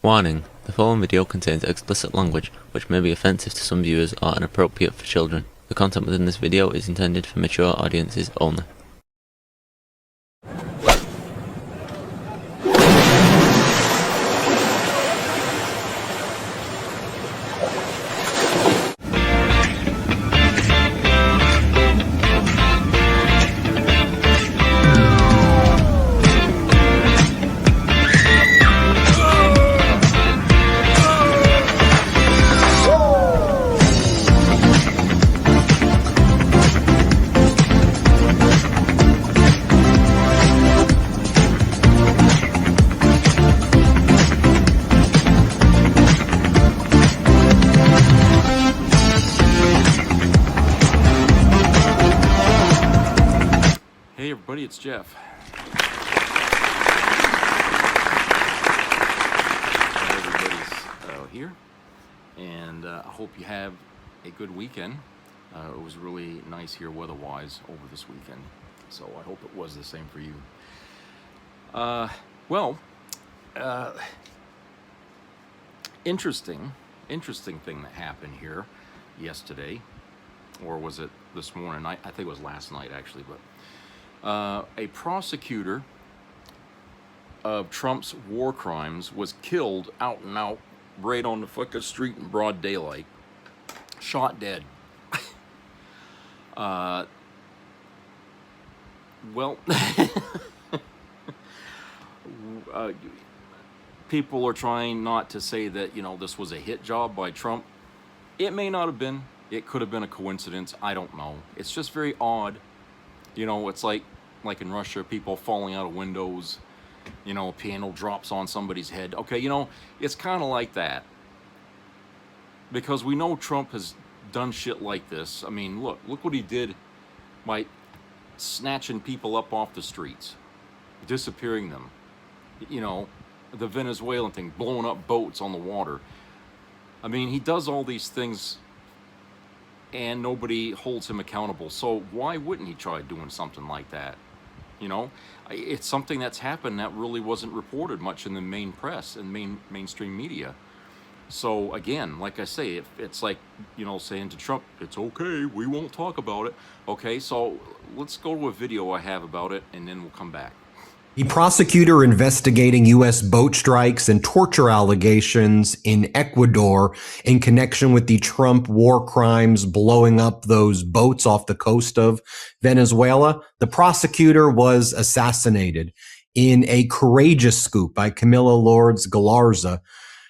Warning: the following video contains explicit language which may be offensive to some viewers or inappropriate for children. The content within this video is intended for mature audiences only. Hey everybody, it's Jeff. Everybody's here, and I hope you have a good weekend. It was really nice here weather-wise over this weekend, so I hope it was the same for you. Interesting thing that happened here yesterday, or was it this morning? I think it was last night actually, but a prosecutor of Trump's war crimes was killed out and out right on the fucking street in broad daylight, shot dead. People are trying not to say that, this was a hit job by Trump. It may not have been. It could have been a coincidence. I don't know. It's just very odd. It's like in Russia, people falling out of windows, a piano drops on somebody's head. Okay, it's kind of like that. Because we know Trump has done shit like this. I mean, look what he did by snatching people up off the streets, disappearing them. The Venezuelan thing, blowing up boats on the water. I mean, he does all these things and nobody holds him accountable. So why wouldn't he try doing something like that? It's something that's happened that really wasn't reported much in the main press and mainstream media. So again, like I say, it's like, saying to Trump, it's okay, we won't talk about it. Okay, so let's go to a video I have about it, and then we'll come back. The prosecutor investigating U.S. boat strikes and torture allegations in Ecuador in connection with the Trump war crimes blowing up those boats off the coast of Venezuela. The prosecutor was assassinated in a courageous scoop by Camilla Lourdes Galarza.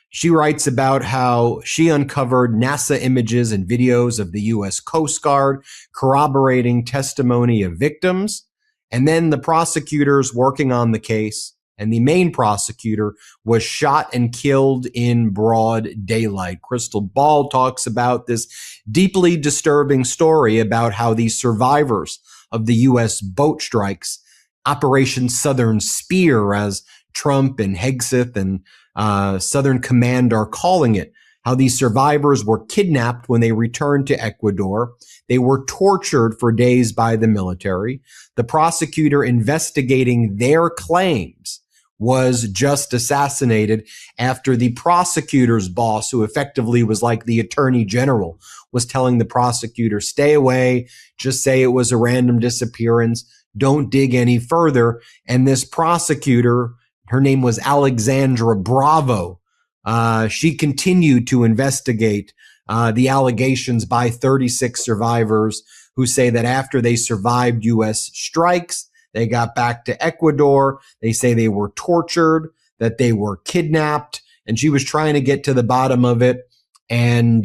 She writes about how she uncovered NASA images and videos of the U.S. Coast Guard corroborating testimony of victims. And then the prosecutors working on the case and the main prosecutor was shot and killed in broad daylight. Crystal Ball talks about this deeply disturbing story about how the survivors of the U.S. boat strikes, Operation Southern Spear, as Trump and Hegseth and Southern Command are calling it, how these survivors were kidnapped when they returned to Ecuador. They were tortured for days by the military. The prosecutor investigating their claims was just assassinated after the prosecutor's boss, who effectively was like the attorney general, was telling the prosecutor, stay away, just say it was a random disappearance, don't dig any further. And this prosecutor, her name was Alexandra Bravo, she continued to investigate the allegations by 36 survivors who say that after they survived U.S. strikes, they got back to Ecuador. They say they were tortured, that they were kidnapped, and she was trying to get to the bottom of it and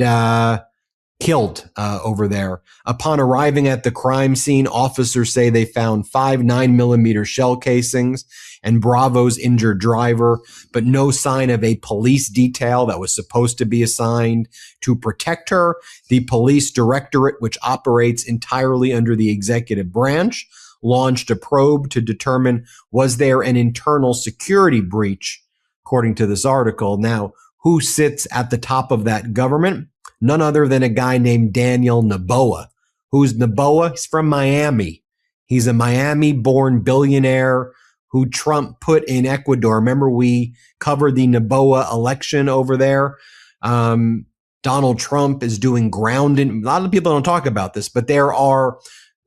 killed over there. Upon arriving at the crime scene, officers say they found 5 9mm shell casings and Bravo's injured driver, but no sign of a police detail that was supposed to be assigned to protect her. The police directorate, which operates entirely under the executive branch, launched a probe to determine, was there an internal security breach, according to this article. Now, who sits at the top of that government? None other than a guy named Daniel Noboa. Who's Noboa? He's from Miami. He's a Miami-born billionaire who Trump put in Ecuador. Remember, we covered the Noboa election over there. Donald Trump is doing ground in. A lot of people don't talk about this, but there are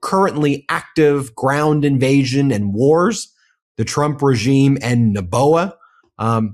currently active ground invasion and wars. The Trump regime and Noboa.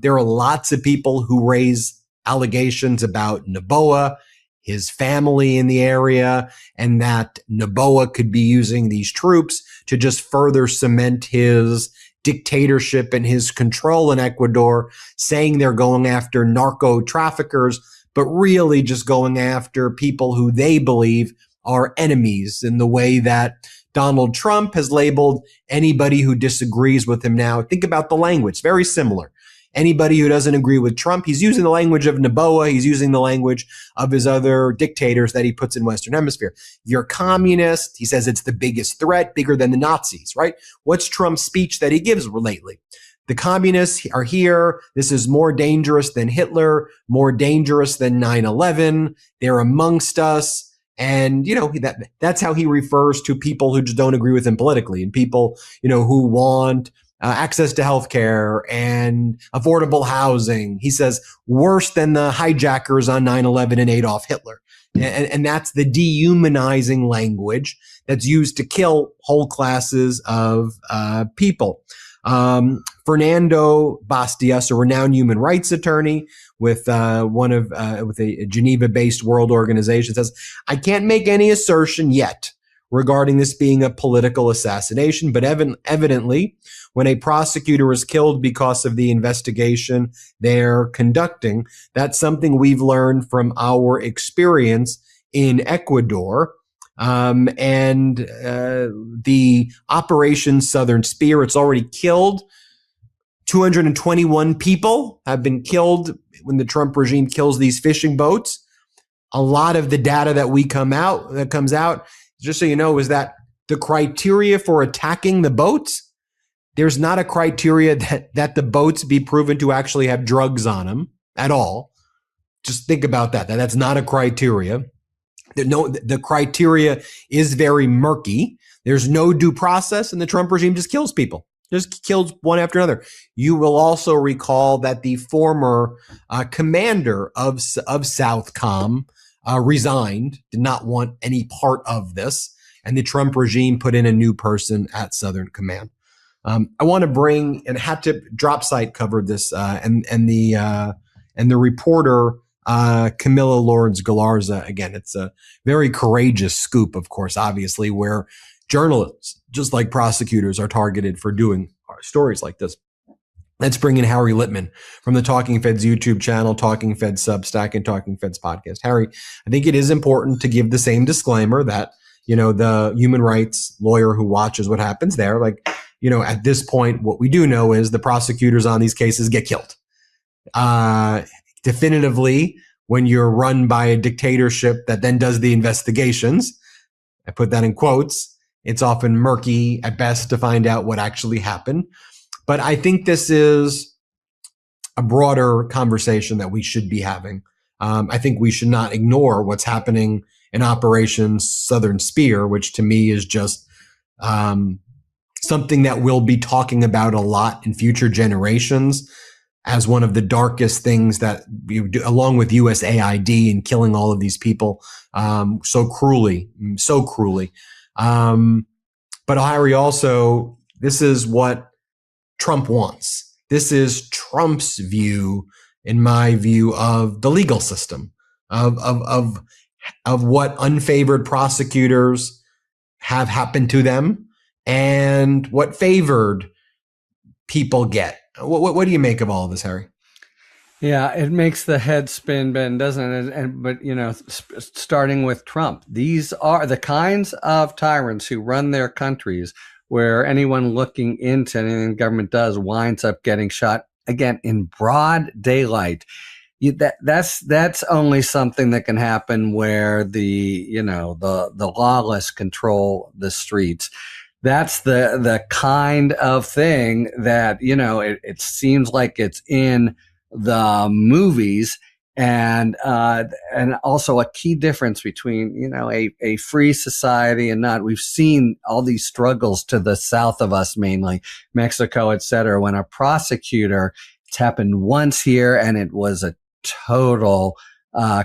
There are lots of people who raise allegations about Noboa, his family in the area, and that Noboa could be using these troops to just further cement his dictatorship and his control in Ecuador, saying they're going after narco traffickers, but really just going after people who they believe are enemies in the way that Donald Trump has labeled anybody who disagrees with him now. Think about the language, very similar. Anybody who doesn't agree with Trump, he's using the language of Noboa. He's using the language of his other dictators that he puts in Western Hemisphere. You're communist. He says it's the biggest threat, bigger than the Nazis, right? What's Trump's speech that he gives lately? The communists are here. This is more dangerous than Hitler, more dangerous than 9/11. They're amongst us. And, that's how he refers to people who just don't agree with him politically, and people, who want access to healthcare and affordable housing. He says worse than the hijackers on 9/11 and Adolf Hitler. And that's the dehumanizing language that's used to kill whole classes of people. Fernando Bastias, a renowned human rights attorney with with a Geneva-based world organization, says, "I can't make any assertion yet regarding this being a political assassination, but evidently, when a prosecutor is killed because of the investigation they're conducting, that's something we've learned from our experience in Ecuador." The Operation Southern Spear, it's already killed 221 people have been killed when the Trump regime kills these fishing boats. A lot of the data that comes out, just so you know, is that the criteria for attacking the boats, there's not a criteria that the boats be proven to actually have drugs on them at all. Just think about that. That's not a criteria. The criteria is very murky. There's no due process, and the Trump regime just kills people. Just kills one after another. You will also recall that the former commander of Southcom resigned, did not want any part of this, and the Trump regime put in a new person at Southern Command. I want to bring, and Hatip Dropsite covered this, and the reporter Camilla Lawrence Galarza. Again, it's a very courageous scoop, of course, obviously, where journalists, just like prosecutors, are targeted for doing stories like this. Let's bring in Harry Littman from the Talking Feds YouTube channel, Talking Feds Substack, and Talking Feds podcast. Harry, I think it is important to give the same disclaimer that, the human rights lawyer who watches what happens there, at this point, what we do know is the prosecutors on these cases get killed. Definitively, when you're run by a dictatorship that then does the investigations, I put that in quotes, it's often murky at best to find out what actually happened. But I think this is a broader conversation that we should be having. I think we should not ignore what's happening in Operation Southern Spear, which to me is just something that we'll be talking about a lot in future generations as one of the darkest things that you do, along with USAID and killing all of these people so cruelly. But Harry, also, this is what Trump wants. This is Trump's view, in my view, of the legal system, of what unfavored prosecutors have happened to them and what favored people get. What do you make of all of this, Harry? Yeah, it makes the head spin, Ben, doesn't it? But starting with Trump, these are the kinds of tyrants who run their countries where anyone looking into anything the government does winds up getting shot, again, in broad daylight. That's only something that can happen where the lawless control the streets. That's the kind of thing that, it seems like it's in the movies, And also a key difference between, you know, a free society and not. We've seen all these struggles to the south of us, mainly Mexico, et cetera. When a prosecutor, it's happened once here and it was a total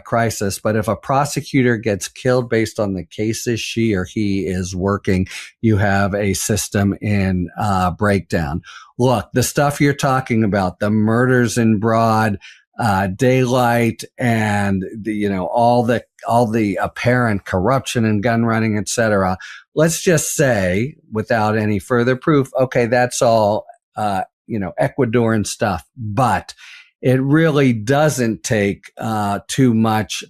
crisis. But if a prosecutor gets killed based on the cases she or he is working, you have a system in breakdown. Look, the stuff you're talking about, the murders in broad daylight, and all the apparent corruption and gun running, etc. Let's just say, without any further proof, okay, that's all Ecuadorian stuff, but it really doesn't take too much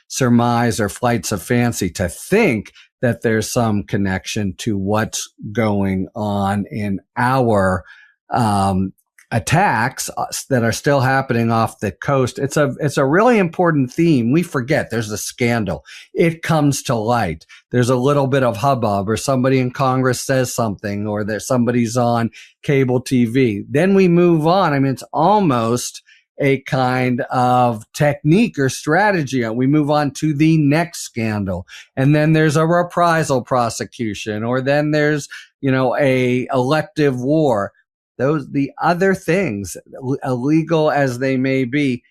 surmise or flights of fancy to think that there's some connection to what's going on in our attacks that are still happening off the coast. It's a really important theme. We forget there's a scandal. It comes to light. There's a little bit of hubbub, or somebody in Congress says something, or there's somebody's on cable TV. Then we move on. I mean, it's almost a kind of technique or strategy. We move on to the next scandal, and then there's a reprisal prosecution, or then there's, a elective war. The other things, illegal as they may be,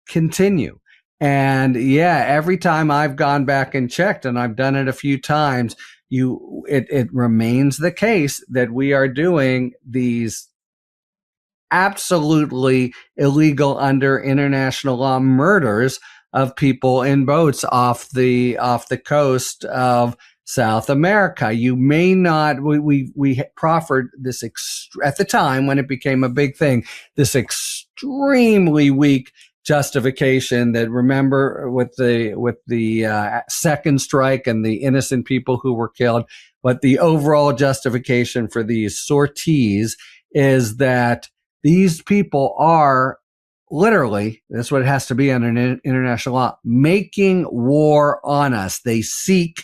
continue. And yeah, every time I've gone back and checked, and I've done it a few times, it remains the case that we are doing these absolutely illegal under international law murders of people in boats off the coast of South America. You may not, we proffered this at the time when it became a big thing, this extremely weak justification that, remember, with the second strike and the innocent people who were killed, but the overall justification for these sorties is that these people are literally, that's what it has to be under international law, making war on us. They seek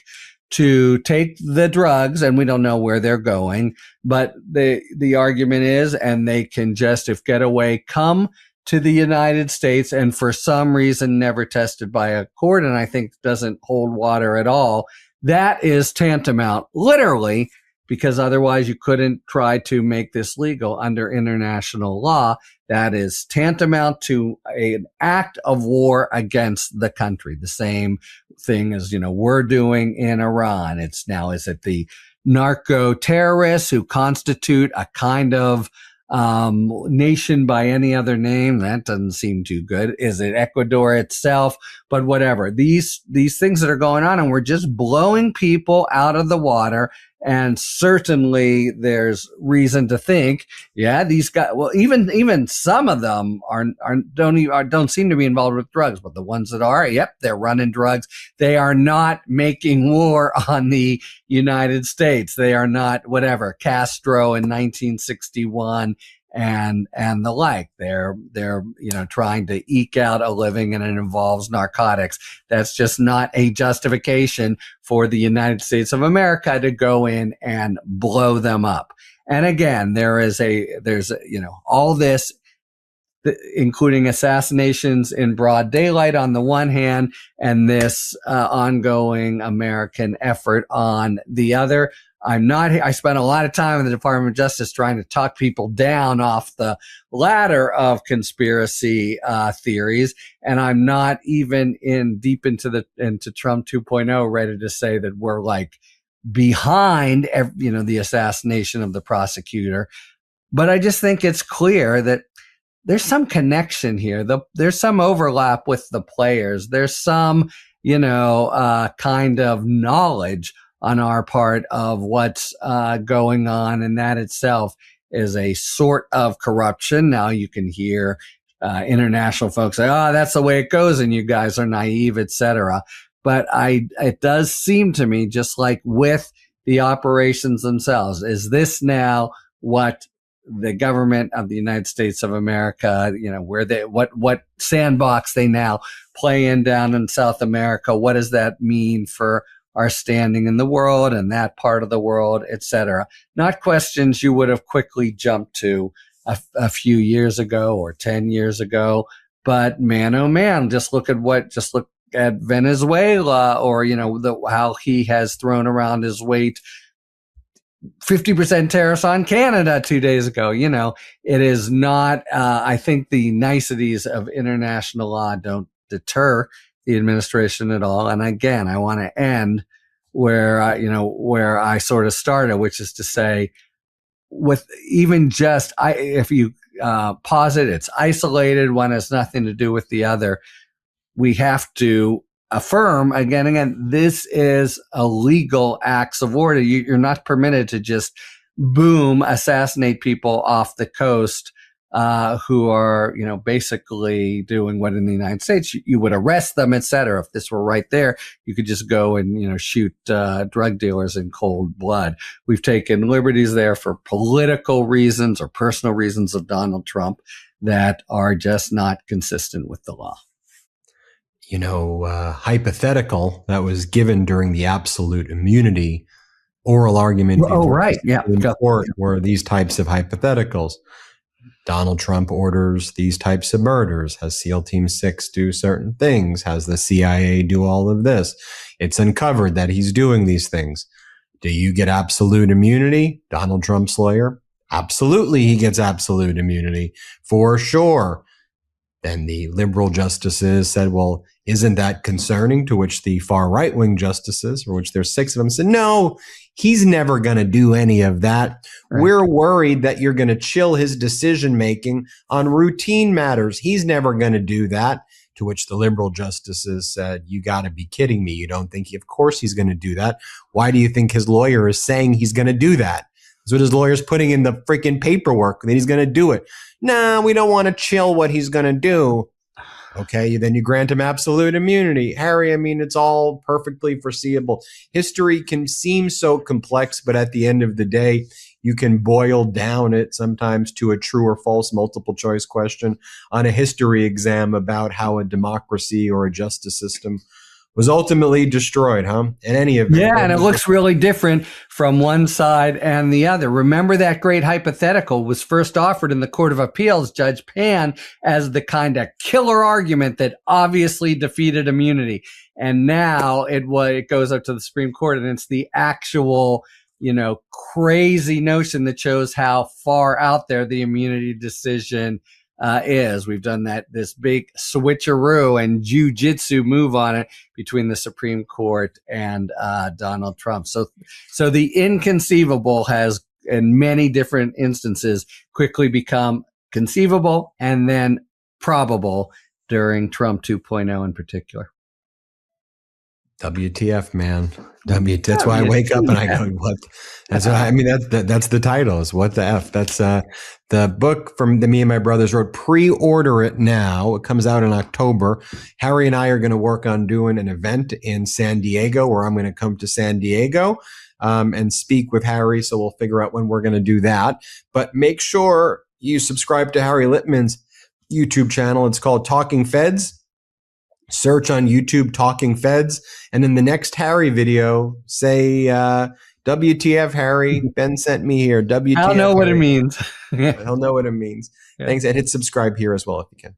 to take the drugs, and we don't know where they're going, but the argument is, and they can just, if get away, come to the United States, and for some reason never tested by a court, and I think doesn't hold water at all. That is tantamount, literally, because otherwise you couldn't try to make this legal under international law. That is tantamount to an act of war against the country. The same thing as, we're doing in Iran. Is it the narco terrorists who constitute a kind of nation by any other name? That doesn't seem too good. Is it Ecuador itself? But whatever. These things that are going on, and we're just blowing people out of the water. And certainly there's reason to think, yeah, these guys, well, even some of them don't seem to be involved with drugs, but the ones that are, yep, they're running drugs. They are not making war on the United States. They are not, whatever, Castro in 1961 and the like. They're trying to eke out a living, and it involves narcotics. That's just not a justification for the United States of America to go in and blow them up. And again, there's all this, including assassinations in broad daylight on the one hand, and this ongoing American effort on the other. I spent a lot of time in the Department of Justice trying to talk people down off the ladder of conspiracy theories, and I'm not even deep into Trump 2.0 ready to say that we're like behind the assassination of the prosecutor. But I just think it's clear that there's some connection here. There's some overlap with the players. There's some kind of knowledge on our part of what's going on, and that itself is a sort of corruption. Now you can hear international folks say, "Oh, that's the way it goes, and you guys are naive," etc. But it does seem to me, just like with the operations themselves, is this now what the government of the United States of America, where what sandbox they now play in down in South America? What does that mean for our standing in the world and that part of the world, etc.? Not questions you would have quickly jumped to a few years ago or 10 years ago, But man, oh man, just look at Venezuela, or how he has thrown around his weight. 50% tariffs on Canada 2 days ago. It is not, I think the niceties of international law don't deter the administration at all. And again, I want to end where I sort of started, which is to say, with even just, if you posit it's isolated, one has nothing to do with the other, we have to affirm again, this is illegal acts of war. You're not permitted to just assassinate people off the coast who are, basically doing what in the United States you would arrest them, etc. If this were right there, you could just go and, shoot drug dealers in cold blood. We've taken liberties there for political reasons or personal reasons of Donald Trump that are just not consistent with the law. Hypothetical that was given during the absolute immunity oral argument before the court were these types of hypotheticals. Donald Trump orders these types of murders. Has SEAL Team 6 do certain things? Has the CIA do all of this? It's uncovered that he's doing these things. Do you get absolute immunity? Donald Trump's lawyer? Absolutely, he gets absolute immunity for sure. Then the liberal justices said, well, isn't that concerning? To which the far right-wing justices, for which there's 6 of them, said, no, he's never going to do any of that. Right. We're worried that you're going to chill his decision-making on routine matters. He's never going to do that. To which the liberal justices said, you got to be kidding me. You don't think of course he's going to do that. Why do you think his lawyer is saying he's going to do that? That's what his lawyer's putting in the freaking paperwork, that he's going to do it. No, we don't want to chill what he's going to do. Okay, then you grant him absolute immunity. Harry, I mean, it's all perfectly foreseeable. History can seem so complex, but at the end of the day, you can boil down it sometimes to a true or false multiple choice question on a history exam about how a democracy or a justice system was ultimately destroyed, huh? In any event. Yeah, and it looks really different from one side and the other. Remember that great hypothetical was first offered in the Court of Appeals, Judge Pan, as the kind of killer argument that obviously defeated immunity. And now it goes up to the Supreme Court, and it's the actual, crazy notion that shows how far out there the immunity decision is. We've done this big switcheroo and jujitsu move on it between the Supreme Court and Donald Trump. So the inconceivable has, in many different instances, quickly become conceivable and then probable during Trump 2.0 in particular. WTF, man. That's why I wake up and I go, what? That's what I mean. That's the title, is What the F. That's the book from me and my brothers wrote. Pre-order it now. It comes out in October. Harry and I are going to work on doing an event in San Diego, where I'm going to come to San Diego and speak with Harry. So we'll figure out when we're going to do that. But make sure you subscribe to Harry Littman's YouTube channel. It's called Talking Feds. Search on YouTube Talking Feds, and in the next Harry video, say, WTF, Harry, Ben sent me here. WTF, I'll know what it means. He'll know what it means. Yeah. Thanks, and hit subscribe here as well if you can.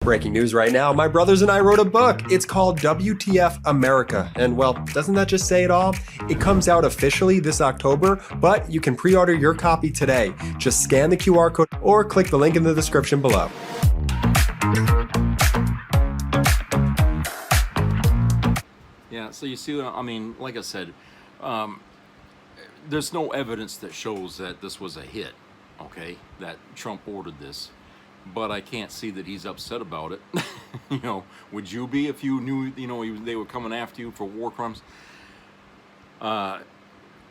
Breaking news right now, my brothers and I wrote a book. It's called WTF America. And well, doesn't that just say it all? It comes out officially this October, but you can pre-order your copy today. Just scan the QR code or click the link in the description below. Yeah, so you see, I mean, like I said, there's no evidence that shows that this was a hit, okay, that Trump ordered this, but I can't see that he's upset about it. Would you be if you knew, they were coming after you for war crimes?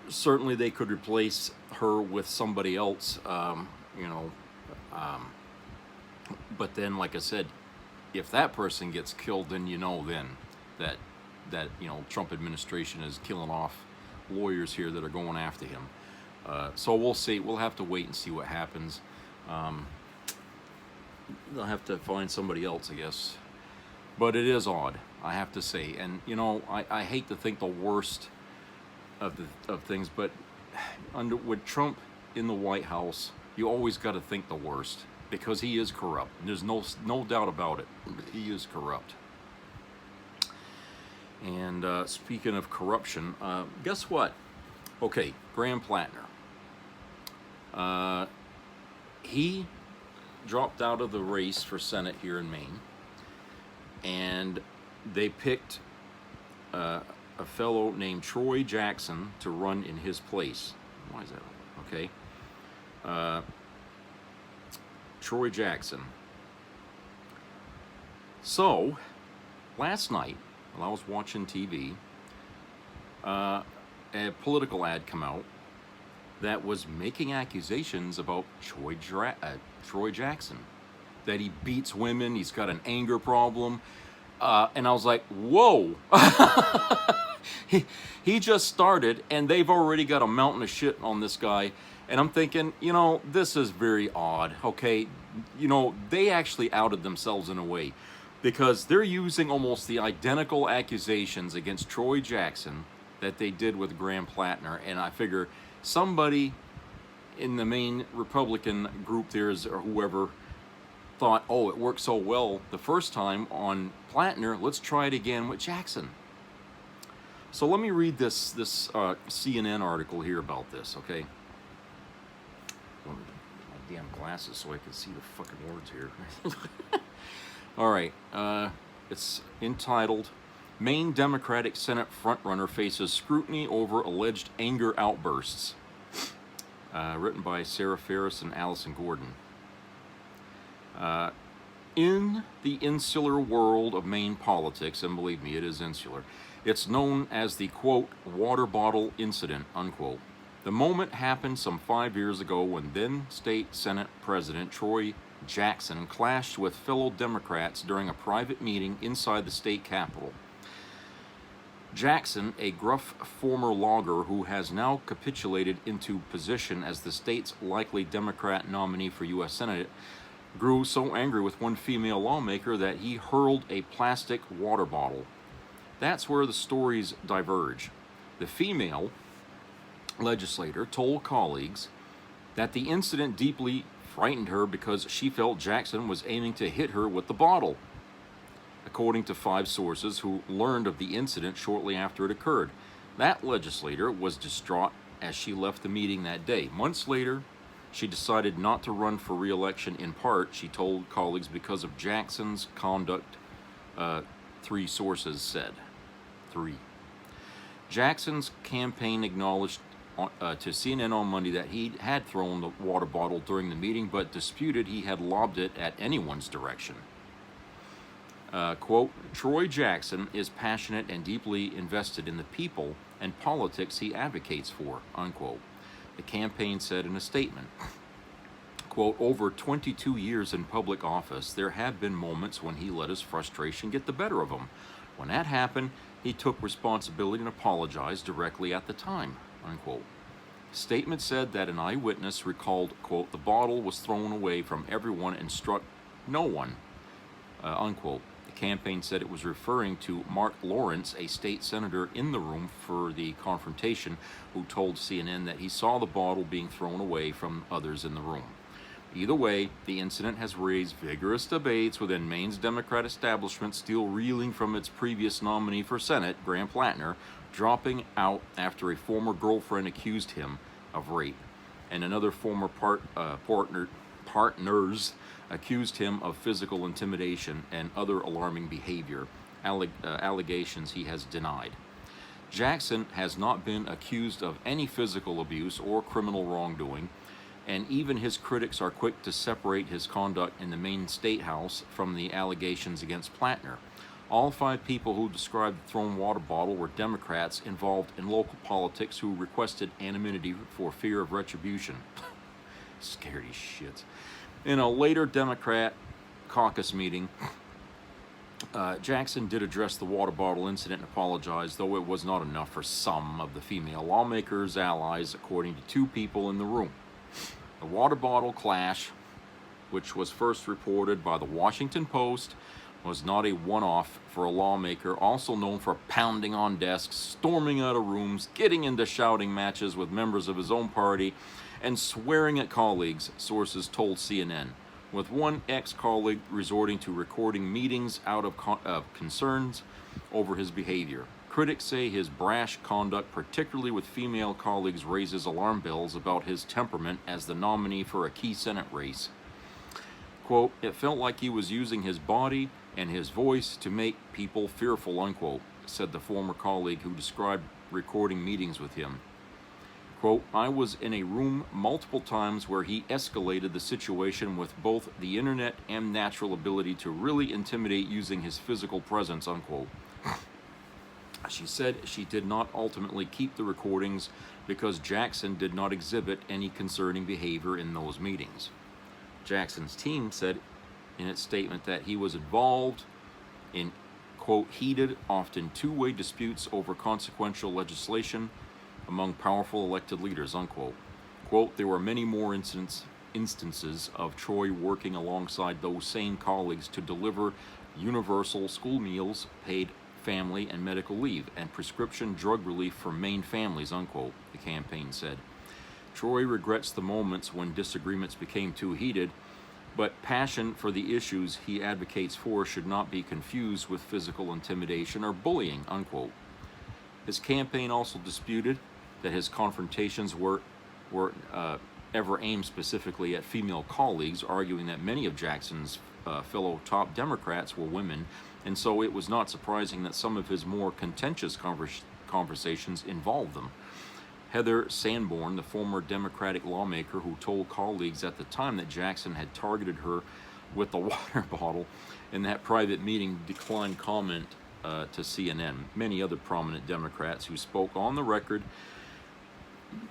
Certainly they could replace her with somebody else, but then, like I said, if that person gets killed, then that Trump administration is killing off lawyers here that are going after him. So we'll see. We'll have to wait and see what happens. They'll have to find somebody else, I guess. But it is odd, I have to say. And I hate to think the worst of things, but with Trump in the White House, you always got to think the worst. because he is corrupt. There's no doubt about it. He is corrupt. And speaking of corruption, guess what? Okay, Graham Plattner. He dropped out of the race for Senate here in Maine, and they picked a fellow named Troy Jackson to run in his place. Why is that? Okay. Troy Jackson. So, last night, while I was watching TV, a political ad come out that was making accusations about Troy Jackson, that he beats women, he's got an anger problem, and I was like, whoa. he just started, and they've already got a mountain of shit on this guy, and I'm thinking, this is very odd, okay? They actually outed themselves in a way, because they're using almost the identical accusations against Troy Jackson that they did with Graham Plattner, and I figure somebody in the main Republican group there or whoever thought, oh, it worked so well the first time on Plattner, let's try it again with Jackson. So let me read this CNN article here about this, okay? My damn glasses so I can see the fucking words here. All right, it's entitled, Maine Democratic Senate Frontrunner Faces Scrutiny Over Alleged Anger Outbursts. Written by Sarah Ferris and Allison Gordon. In the insular world of Maine politics, and believe me, it is insular, it's known as the, quote, water bottle incident, unquote. The moment happened some 5 years ago when then State Senate President Troy Jackson clashed with fellow Democrats during a private meeting inside the state capitol. Jackson, a gruff former logger who has now capitulated into position as the state's likely Democrat nominee for U.S. Senate, grew so angry with one female lawmaker that he hurled a plastic water bottle. That's where the stories diverge. The female legislator told colleagues that the incident deeply frightened her because she felt Jackson was aiming to hit her with the bottle, according to 5 sources who learned of the incident shortly after it occurred. That legislator was distraught as she left the meeting that day. Months later, she decided not to run for re-election, in part, she told colleagues, because of Jackson's conduct, 3 sources said. 3. Jackson's campaign acknowledged to CNN on Monday that he had thrown the water bottle during the meeting, but disputed he had lobbed it at anyone's direction. Quote, Troy Jackson is passionate and deeply invested in the people and politics he advocates for, unquote. The campaign said in a statement, quote, over 22 years in public office, there have been moments when he let his frustration get the better of him. When that happened, he took responsibility and apologized directly at the time, unquote. The statement said that an eyewitness recalled, quote, the bottle was thrown away from everyone and struck no one, unquote. The campaign said it was referring to Mark Lawrence, a state senator in the room for the confrontation, who told CNN that he saw the bottle being thrown away from others in the room. Either way, the incident has raised vigorous debates within Maine's Democrat establishment, still reeling from its previous nominee for Senate, Graham Plattner, dropping out after a former girlfriend accused him of rape, and another former partners accused him of physical intimidation and other alarming behavior, allegations he has denied. Jackson has not been accused of any physical abuse or criminal wrongdoing, and even his critics are quick to separate his conduct in the Maine State House from the allegations against Plattner. All 5 people who described the thrown water bottle were Democrats involved in local politics who requested anonymity for fear of retribution. Scaredy shits. In a later Democrat caucus meeting, Jackson did address the water bottle incident and apologized, though it was not enough for some of the female lawmakers' allies, according to 2 people in the room. The water bottle clash, which was first reported by the Washington Post, was not a one-off for a lawmaker also known for pounding on desks, storming out of rooms, getting into shouting matches with members of his own party, and swearing at colleagues, sources told CNN. with one ex-colleague resorting to recording meetings out of concerns over his behavior. Critics say his brash conduct, particularly with female colleagues, raises alarm bells about his temperament as the nominee for a key Senate race. Quote, "It felt like he was using his body and his voice to make people fearful," unquote, said the former colleague who described recording meetings with him. Quote, "I was in a room multiple times where he escalated the situation with both the internet and natural ability to really intimidate using his physical presence," unquote. She said she did not ultimately keep the recordings because Jackson did not exhibit any concerning behavior in those meetings. Jackson's team said in its statement that he was involved in, quote, "heated, often two-way disputes over consequential legislation among powerful elected leaders," unquote. Quote, "There were many more instances of Troy working alongside those same colleagues to deliver universal school meals, paid family and medical leave, and prescription drug relief for Maine families," unquote, the campaign said. Troy regrets the moments when disagreements became too heated, but passion for the issues he advocates for should not be confused with physical intimidation or bullying, unquote. His campaign also disputed that his confrontations were ever aimed specifically at female colleagues, arguing that many of Jackson's fellow top Democrats were women, and so it was not surprising that some of his more contentious conversations involved them. Heather Sanborn, the former Democratic lawmaker who told colleagues at the time that Jackson had targeted her with the water bottle in that private meeting, declined comment to CNN. Many other prominent Democrats who spoke on the record,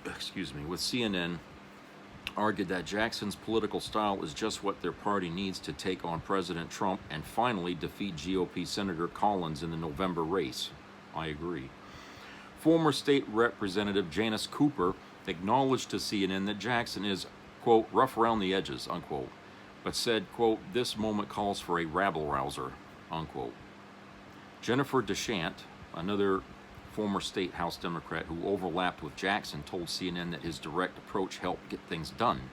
with CNN, argued that Jackson's political style is just what their party needs to take on President Trump and finally defeat GOP Senator Collins in the November race. I agree. Former state representative Janice Cooper acknowledged to CNN that Jackson is, quote, "rough around the edges," unquote, but said, quote, "This moment calls for a rabble-rouser," unquote. Jennifer DeShant, another former state House Democrat who overlapped with Jackson, told CNN that his direct approach helped get things done.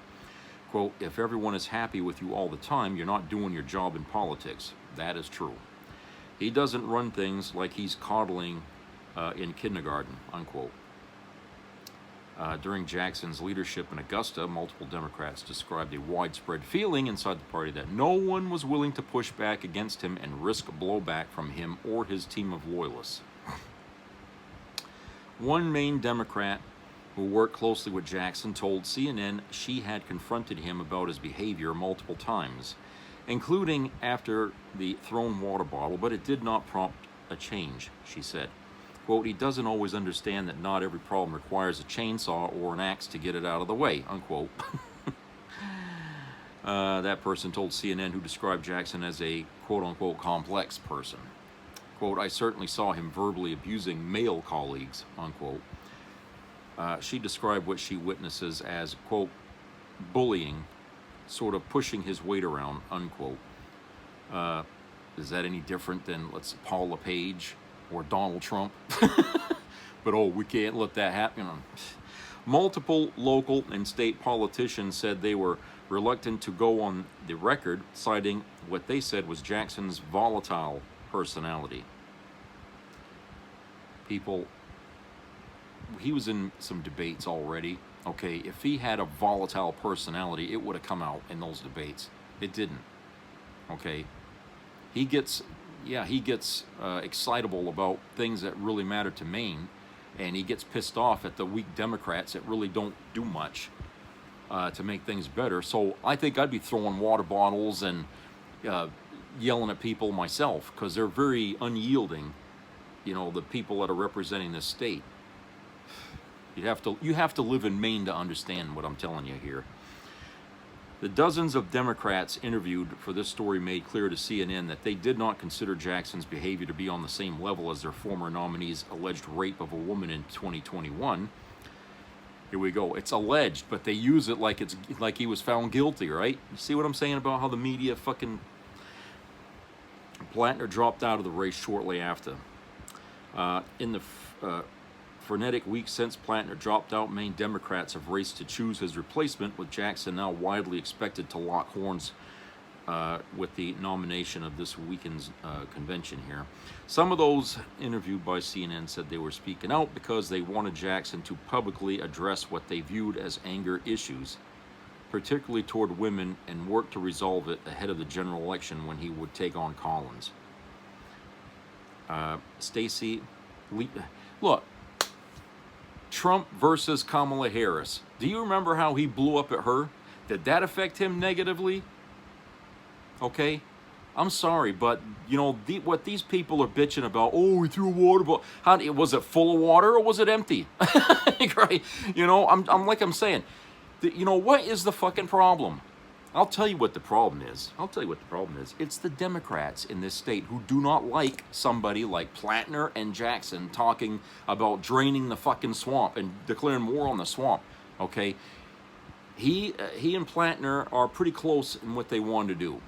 Quote, "If everyone is happy with you all the time, you're not doing your job in politics." That is true. He doesn't run things like he's coddling in kindergarten, unquote. During Jackson's leadership in Augusta, multiple Democrats described a widespread feeling inside the party that no one was willing to push back against him and risk blowback from him or his team of loyalists. One Maine Democrat who worked closely with Jackson told CNN she had confronted him about his behavior multiple times, including after the thrown water bottle, but it did not prompt a change, she said. Quote, "He doesn't always understand that not every problem requires a chainsaw or an axe to get it out of the way," unquote. That person told CNN, who described Jackson as a quote-unquote complex person. Quote, "I certainly saw him verbally abusing male colleagues," unquote. She described what she witnesses as, quote, "bullying, sort of pushing his weight around," unquote. Is that any different than, let's say, Paul LePage or Donald Trump? But, we can't let that happen. Multiple local and state politicians said they were reluctant to go on the record, citing what they said was Jackson's volatile personality. He was in some debates already. Okay, if he had a volatile personality, it would have come out in those debates. It didn't. Okay, he gets excitable about things that really matter to Maine, and he gets pissed off at the weak Democrats that really don't do much to make things better. So I think I'd be throwing water bottles and yelling at people myself, because they're very unyielding, the people that are representing this state. You have to live in Maine to understand what I'm telling you here. The dozens of Democrats interviewed for this story made clear to CNN that they did not consider Jackson's behavior to be on the same level as their former nominee's alleged rape of a woman in 2021. Here we go. It's alleged, but they use it like he was found guilty, right? You see what I'm saying about how the media fucking... Plattner dropped out of the race shortly after. In the frenetic week since Plattner dropped out, Maine Democrats have raced to choose his replacement, with Jackson now widely expected to lock horns with the nomination of this weekend's convention here. Some of those interviewed by CNN said they were speaking out because they wanted Jackson to publicly address what they viewed as anger issues, particularly toward women, and work to resolve it ahead of the general election when he would take on Collins. Stacey, look, Trump versus Kamala Harris. Do you remember how he blew up at her? Did that affect him negatively? Okay, I'm sorry, but you know what these people are bitching about. Oh, he threw a water bottle. Was it full of water or was it empty? Right? You know, I'm saying, you know, what is the fucking problem? I'll tell you what the problem is. It's the Democrats in this state who do not like somebody like Plattner and Jackson talking about draining the fucking swamp and declaring war on the swamp. Okay, he and Plattner are pretty close in what they want to do.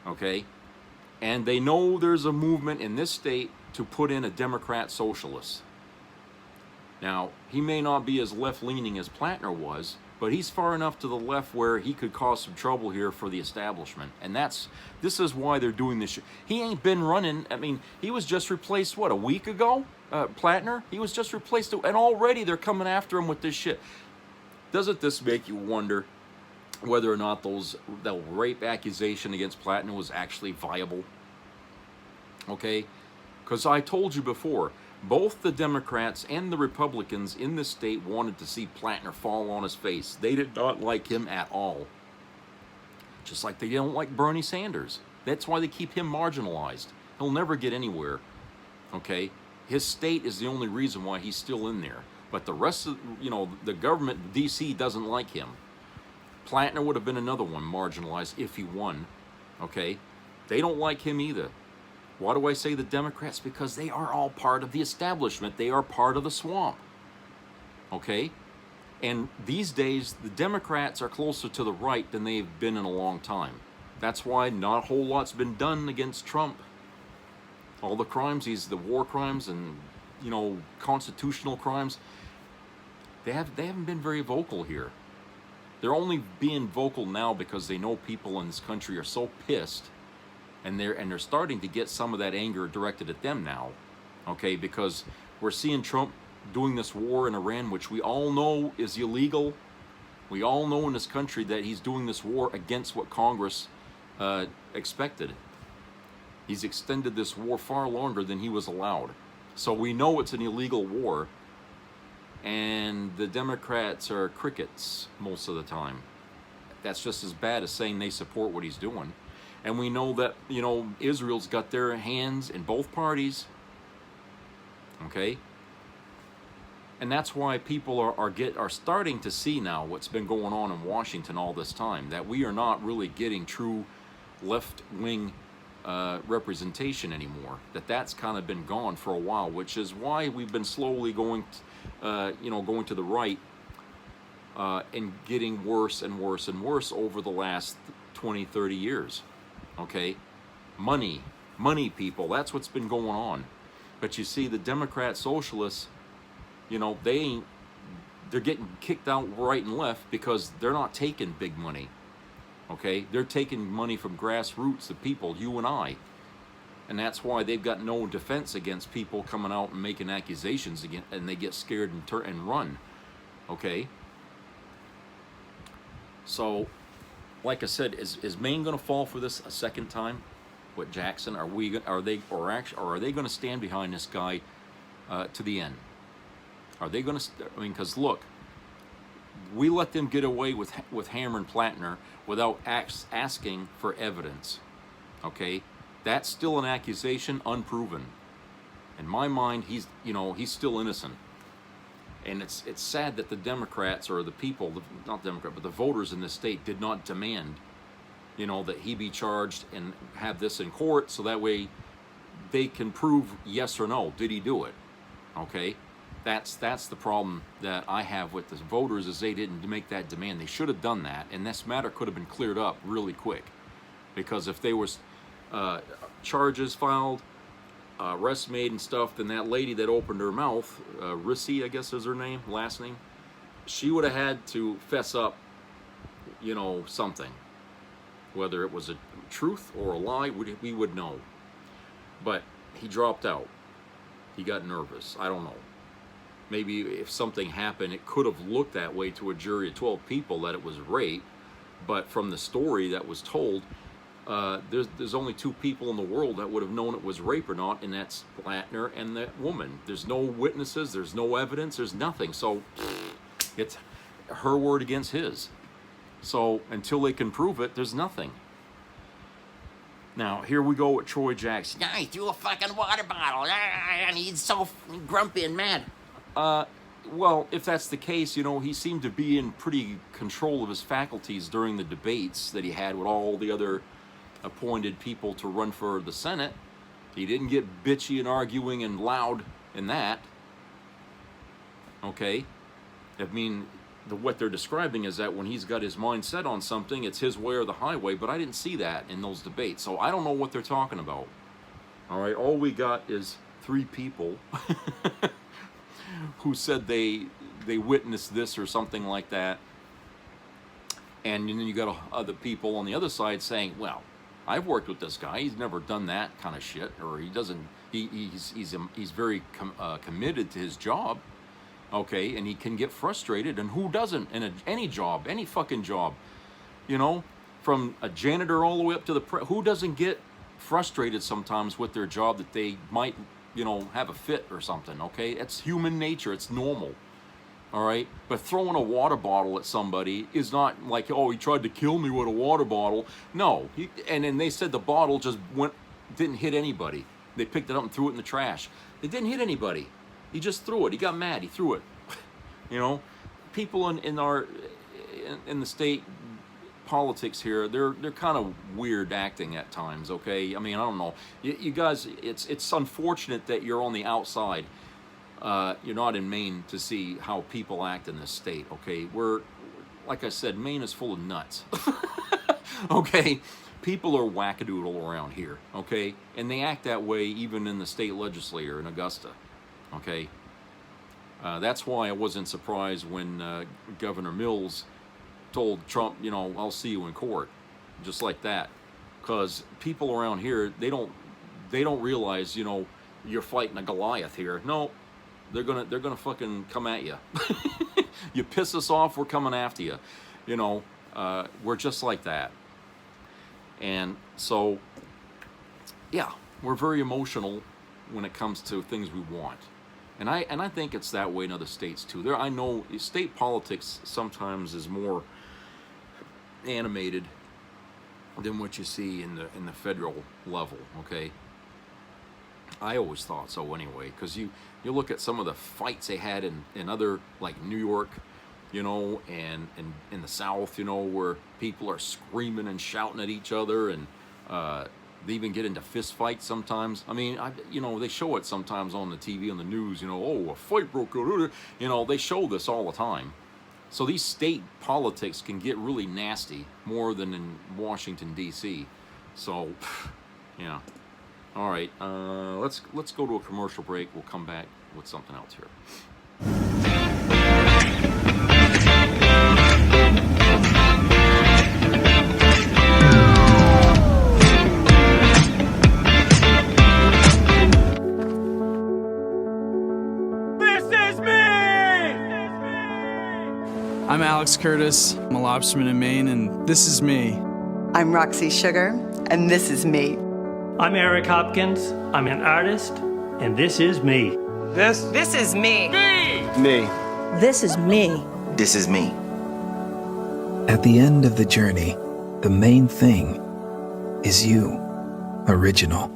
Okay, and they know there's a movement in this state to put in a Democrat socialist. Now, he may not be as left-leaning as Plattner was, but he's far enough to the left where he could cause some trouble here for the establishment. And this is why they're doing this shit. He ain't been running. I mean, he was just replaced, what, a week ago? Plattner? He was just replaced, and already they're coming after him with this shit. Doesn't this make you wonder whether or not that rape accusation against Plattner was actually viable? Okay? Because I told you before, both the Democrats and the Republicans in this state wanted to see Plattner fall on his face. They did not like him at all. Just like they don't like Bernie Sanders. That's why they keep him marginalized. He'll never get anywhere. Okay? His state is the only reason why he's still in there. But the rest of, you know, the government, D.C., doesn't like him. Plattner would have been another one marginalized if he won. Okay? They don't like him either. Why do I say the Democrats? Because they are all part of the establishment. They are part of the swamp. Okay? And these days, the Democrats are closer to the right than they've been in a long time. That's why not a whole lot's been done against Trump. All the crimes, the war crimes and, you know, constitutional crimes, they haven't been very vocal here. They're only being vocal now because they know people in this country are so pissed. And they're starting to get some of that anger directed at them now, okay? Because we're seeing Trump doing this war in Iran, which we all know is illegal. We all know in this country that he's doing this war against what Congress expected. He's extended this war far longer than he was allowed. So we know it's an illegal war, and the Democrats are crickets most of the time. That's just as bad as saying they support what he's doing. And we know that, you know, Israel's got their hands in both parties. Okay? And that's why people are starting to see now what's been going on in Washington all this time, that we are not really getting true left-wing representation anymore. That's kind of been gone for a while, which is why we've been slowly going to the right and getting worse and worse and worse over the last 20, 30 years. Okay, money, people, that's what's been going on. But you see, the Democrat socialists, you know, they're getting kicked out right and left because they're not taking big money. Okay, they're taking money from grassroots, the people, you and I. And that's why they've got no defense against people coming out and making accusations again, and they get scared and run. Okay, so like I said, is Maine going to fall for this a second time with Jackson? Are they going to stand behind this guy to the end? Are they going to? I mean, because look, we let them get away with Hammer and Plattner without asking for evidence. Okay, that's still an accusation, unproven. In my mind, he's still innocent. And it's sad that the Democrats, or the people, not Democrat, but the voters in this state did not demand, you know, that he be charged and have this in court so that way they can prove yes or no. Did he do it? Okay? That's the problem that I have with the voters, is they didn't make that demand. They should have done that, and this matter could have been cleared up really quick. Because if there was charges filed, arrests made and stuff, then that lady that opened her mouth, Rissy, I guess is her last name, she would have had to fess up, you know, something. Whether it was a truth or a lie, we would know. But he dropped out. He got nervous. I don't know. Maybe if something happened, it could have looked that way to a jury of 12 people that it was rape. But from the story that was told, there's only 2 people in the world that would have known it was rape or not, and that's Blattner and that woman. There's no witnesses, there's no evidence, there's nothing. So it's her word against his. So until they can prove it, there's nothing. Now, here we go with Troy Jackson. Yeah, he threw a fucking water bottle, and he's so grumpy and mad. Well, if that's the case, you know, he seemed to be in pretty control of his faculties during the debates that he had with all the other appointed people to run for the Senate. He didn't get bitchy and arguing and loud in that. Okay? I mean, what they're describing is that when he's got his mind set on something, it's his way or the highway, but I didn't see that in those debates, so I don't know what they're talking about. All right, all we got is 3 people who said they witnessed this or something like that, and then you got other people on the other side saying, well, I've worked with this guy, he's never done that kind of shit, or he doesn't, he's very committed to his job. Okay, and he can get frustrated, and who doesn't in any job, any fucking job, you know, from a janitor all the way up to who doesn't get frustrated sometimes with their job that they might, you know, have a fit or something, okay? It's human nature, it's normal, all right? But throwing a water bottle at somebody is not like, oh, he tried to kill me with a water bottle. No, and then they said the bottle just didn't hit anybody. They picked it up and threw it in the trash. It didn't hit anybody. He just threw it. He got mad. He threw it. You know, people in the state politics here, they're kind of weird acting at times. Okay, I mean, I don't know. You guys, it's unfortunate that you're on the outside. You're not in Maine to see how people act in this state. Okay, like I said, Maine is full of nuts. Okay. People are wackadoodle around here. Okay, and they act that way even in the state legislature in Augusta. Okay, that's why I wasn't surprised when Governor Mills told Trump, you know, I'll see you in court, just like that, because people around here, they don't realize, you know, you're fighting a Goliath here. No, they're gonna fucking come at you. You piss us off, we're coming after you. You know, we're just like that, and so yeah, we're very emotional when it comes to things we want. And I think it's that way in other states too. I know state politics sometimes is more animated than what you see in the federal level. Okay, I always thought so anyway, because you look at some of the fights they had in other, like New York, you know, and in the South, you know, where people are screaming and shouting at each other, and they even get into fist fights sometimes. I mean, you know, they show it sometimes on the TV, on the news, you know, oh, a fight broke out. You know, they show this all the time. So these state politics can get really nasty, more than in Washington, D.C. So, yeah. All right, let's go to a commercial break. We'll come back with something else here. I'm Alex Curtis. I'm a lobsterman in Maine, and this is me. I'm Roxy Sugar, and this is me. I'm Eric Hopkins. I'm an artist, and this is me. This is me. Me. This is me. This is me. At the end of the journey, the main thing is you, original.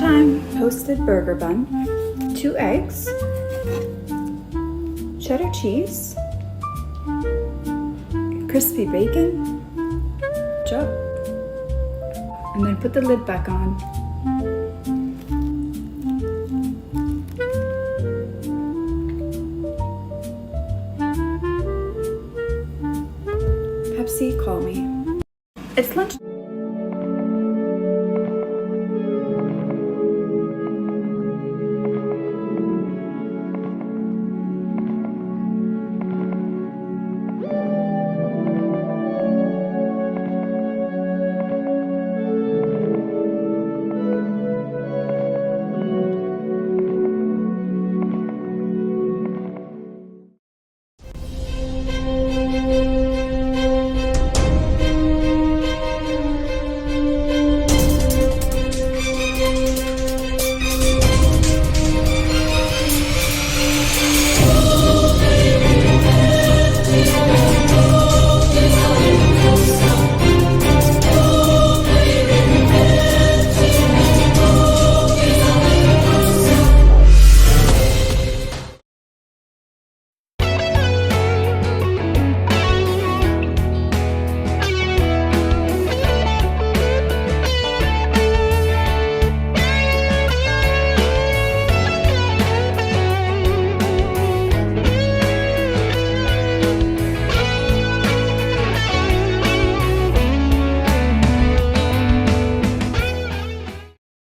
lunchtime toasted burger bun, 2 eggs, cheddar cheese, crispy bacon, Joe. And then put the lid back on. Pepsi, call me. It's lunch.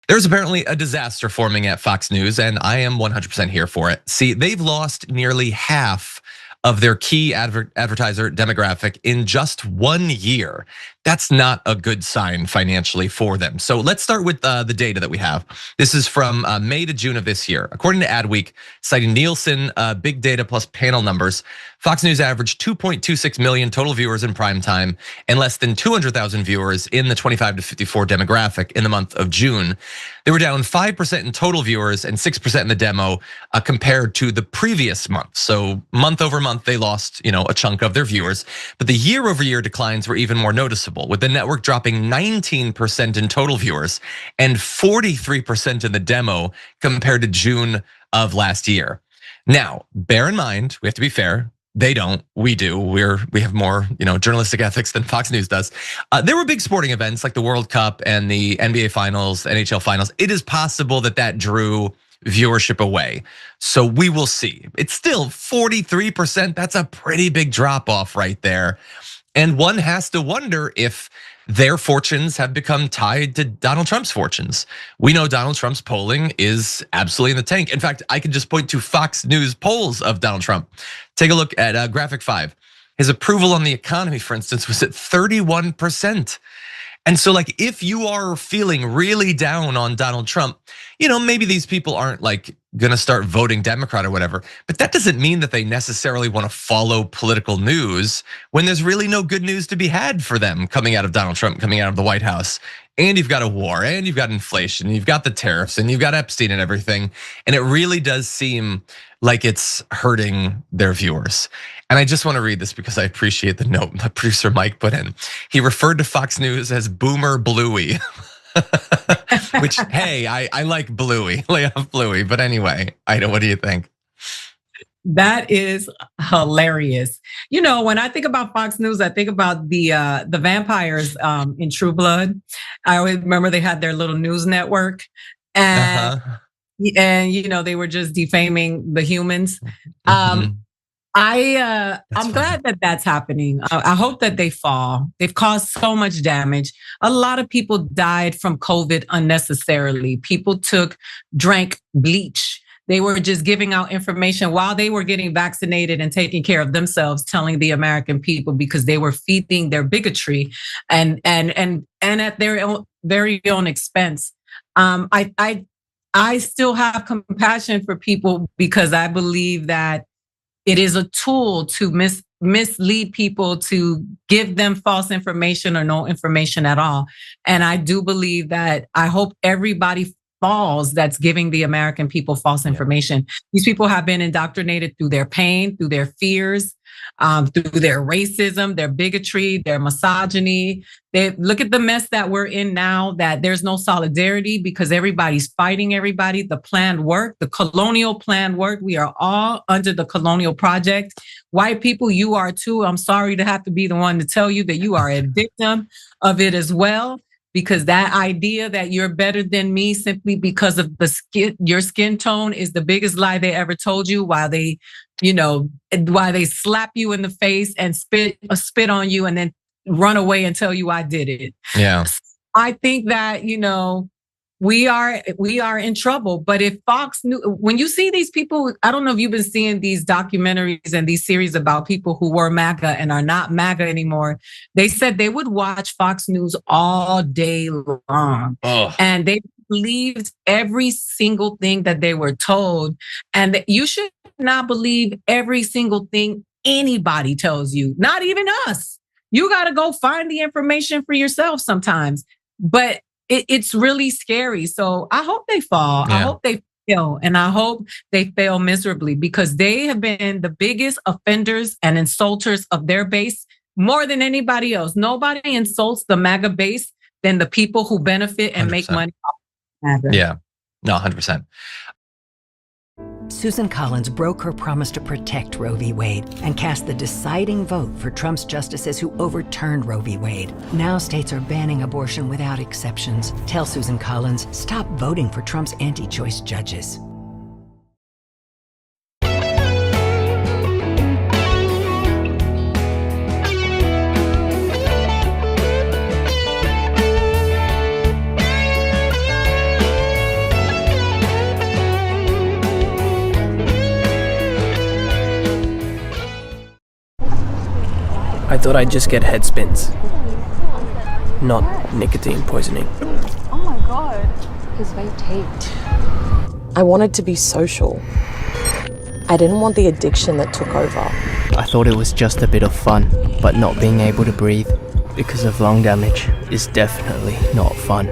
There's apparently a disaster forming at Fox News, and I am 100% here for it. See, they've lost nearly half of their key advertiser demographic in just 1 year. That's not a good sign financially for them. So let's start with the data that we have. This is from May to June of this year. According to Adweek, citing Nielsen big data plus panel numbers, Fox News averaged 2.26 million total viewers in prime time and less than 200,000 viewers in the 25 to 54 demographic in the month of June. They were down 5% in total viewers and 6% in the demo compared to the previous month. So month over month, they lost a chunk of their viewers, but the year over year declines were even more noticeable, with the network dropping 19% in total viewers and 43% in the demo compared to June of last year. Now, bear in mind, we have to be fair. They don't, we do. We have more, journalistic ethics than Fox News does. There were big sporting events like the World Cup and the NBA Finals, NHL Finals. It is possible that drew viewership away. So we will see. It's still 43%. That's a pretty big drop off right there. And one has to wonder if their fortunes have become tied to Donald Trump's fortunes. We know Donald Trump's polling is absolutely in the tank. In fact, I can just point to Fox News polls of Donald Trump. Take a look at graphic 5. His approval on the economy, for instance, was at 31%. And so if you are feeling really down on Donald Trump, maybe these people aren't gonna start voting Democrat or whatever, but that doesn't mean that they necessarily want to follow political news when there's really no good news to be had for them coming out of Donald Trump, coming out of the White House. And you've got a war, and you've got inflation, and you've got the tariffs, and you've got Epstein and everything. And it really does seem like it's hurting their viewers. And I just want to read this because I appreciate the note that producer Mike put in. He referred to Fox News as Boomer Bluey. Which, hey, I like Bluey, lay off Bluey. But anyway, Ida, what do you think? That is hilarious. When I think about Fox News, I think about the vampires in True Blood. I always remember they had their little news network, and they were just defaming the humans. I'm glad that that's happening. I hope that they fall. They've caused so much damage. A lot of people died from COVID unnecessarily. People drank bleach. They were just giving out information while they were getting vaccinated and taking care of themselves, telling the American people because they were feeding their bigotry and at their very own expense. I still have compassion for people because I believe that it is a tool to mislead people, to give them false information or no information at all. And I do believe that I hope everybody falls that's giving the American people false information. These people have been indoctrinated through their pain, through their fears, through their racism, their bigotry, their misogyny. They look at the mess that we're in now, that there's no solidarity because everybody's fighting everybody. The plan worked, the colonial plan worked. We are all under the colonial project. White people, you are too. I'm sorry to have to be the one to tell you that you are a victim of it as well. Because that idea that you're better than me simply because of your skin tone is the biggest lie they ever told you, while they slap you in the face and spit on you and then run away and tell you I did it. Yeah. I think that, we are in trouble. But if Fox News, when you see these people, I don't know if you've been seeing these documentaries and these series about people who were MAGA and are not MAGA anymore. They said they would watch Fox News all day long. And they believed every single thing that they were told. And you should not believe every single thing anybody tells you, not even us. You got to go find the information for yourself sometimes. But it's really scary. So I hope they fall. Yeah. I hope they fail. And I hope they fail miserably, because they have been the biggest offenders and insulters of their base more than anybody else. Nobody insults the MAGA base than the people who benefit and 100%. Make money off MAGA. Yeah, no, 100%. Susan Collins broke her promise to protect Roe v. Wade and cast the deciding vote for Trump's justices who overturned Roe v. Wade. Now states are banning abortion without exceptions. Tell Susan Collins, stop voting for Trump's anti-choice judges. I thought I'd just get head spins, not nicotine poisoning. Oh my god. His vape taped. I wanted to be social. I didn't want the addiction that took over. I thought it was just a bit of fun, but not being able to breathe because of lung damage is definitely not fun.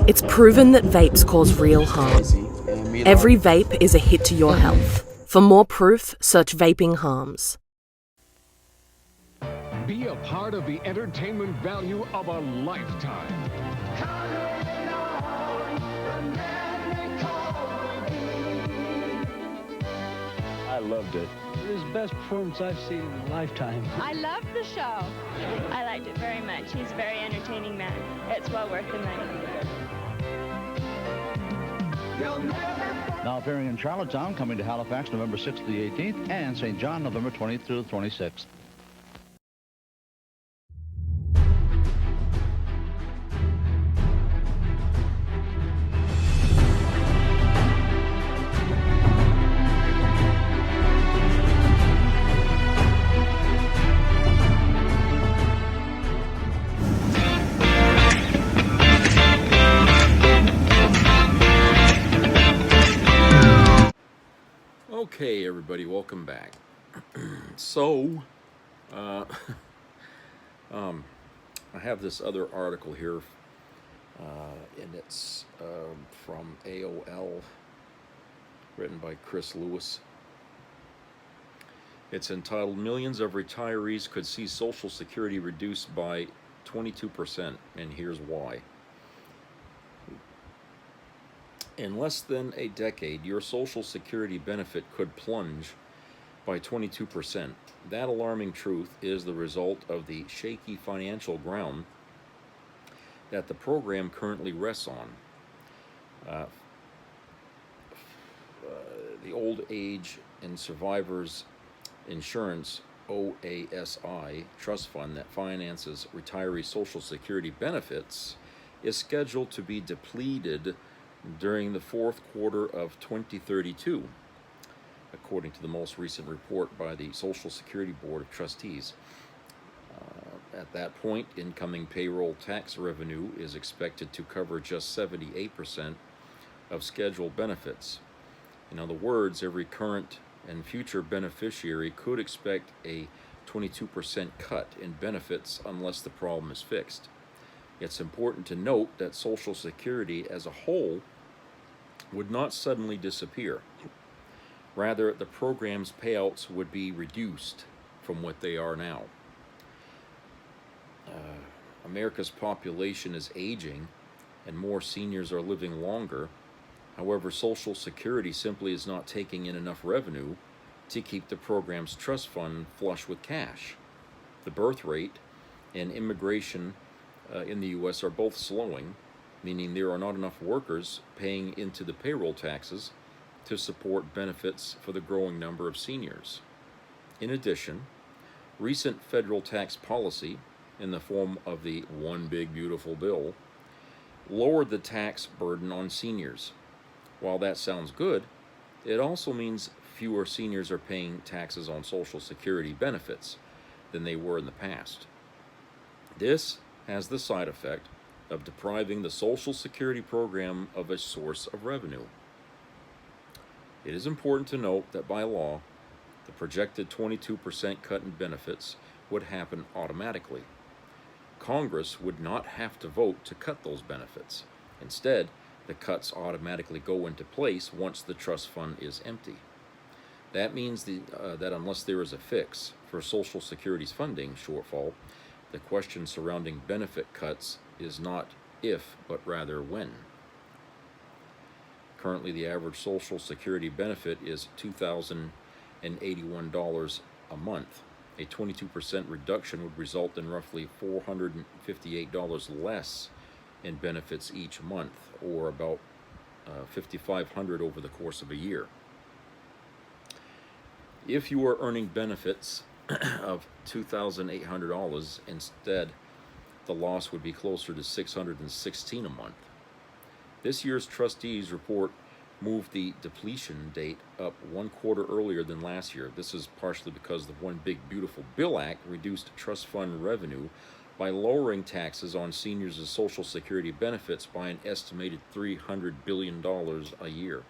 It's proven that vapes cause real harm. Every vape is a hit to your health. For more proof, search vaping harms. Be a part of the entertainment value of a lifetime. I loved it. It was the best performance I've seen in a lifetime. I loved the show. I liked it very much. He's a very entertaining man. It's well worth the money. Now appearing in Charlottetown, coming to Halifax November 6th to the 18th, and St. John November 20th through the 26th. Okay, everybody, welcome back. So, I have this other article here, and it's from AOL, written by Chris Lewis. It's entitled, Millions of Retirees Could See Social Security Reduced by 22%, and here's why. In less than a decade, your Social Security benefit could plunge by 22%. That alarming truth is the result of the shaky financial ground that the program currently rests on. The Old Age and Survivors Insurance OASI trust fund that finances retiree Social Security benefits is scheduled to be depleted during the fourth quarter of 2032, according to the most recent report by the Social Security Board of Trustees. At that point, incoming payroll tax revenue is expected to cover just 78% of scheduled benefits. In other words, every current and future beneficiary could expect a 22% cut in benefits unless the problem is fixed. It's important to note that Social Security as a whole would not suddenly disappear. Rather, the program's payouts would be reduced from what they are now. America's population is aging and more seniors are living longer. However, Social Security simply is not taking in enough revenue to keep the program's trust fund flush with cash. The birth rate and immigration in the U.S. are both slowing, meaning there are not enough workers paying into the payroll taxes to support benefits for the growing number of seniors. In addition, recent federal tax policy, in the form of the One Big Beautiful Bill, lowered the tax burden on seniors. While that sounds good, it also means fewer seniors are paying taxes on Social Security benefits than they were in the past. This has the side effect of depriving the Social Security program of a source of revenue. It is important to note that by law, the projected 22% cut in benefits would happen automatically. Congress would not have to vote to cut those benefits. Instead, the cuts automatically go into place once the trust fund is empty. That means that unless there is a fix for Social Security's funding shortfall, the question surrounding benefit cuts is not if, but rather when. Currently, the average Social Security benefit is $2,081 a month. A 22% reduction would result in roughly $458 less in benefits each month, or about $5,500 over the course of a year. If you are earning benefits of $2,800 instead, the loss would be closer to $616 a month. This year's trustees report moved the depletion date up 1 quarter earlier than last year. This is partially because the One Big Beautiful Bill Act reduced trust fund revenue by lowering taxes on seniors' Social Security benefits by an estimated $300 billion a year.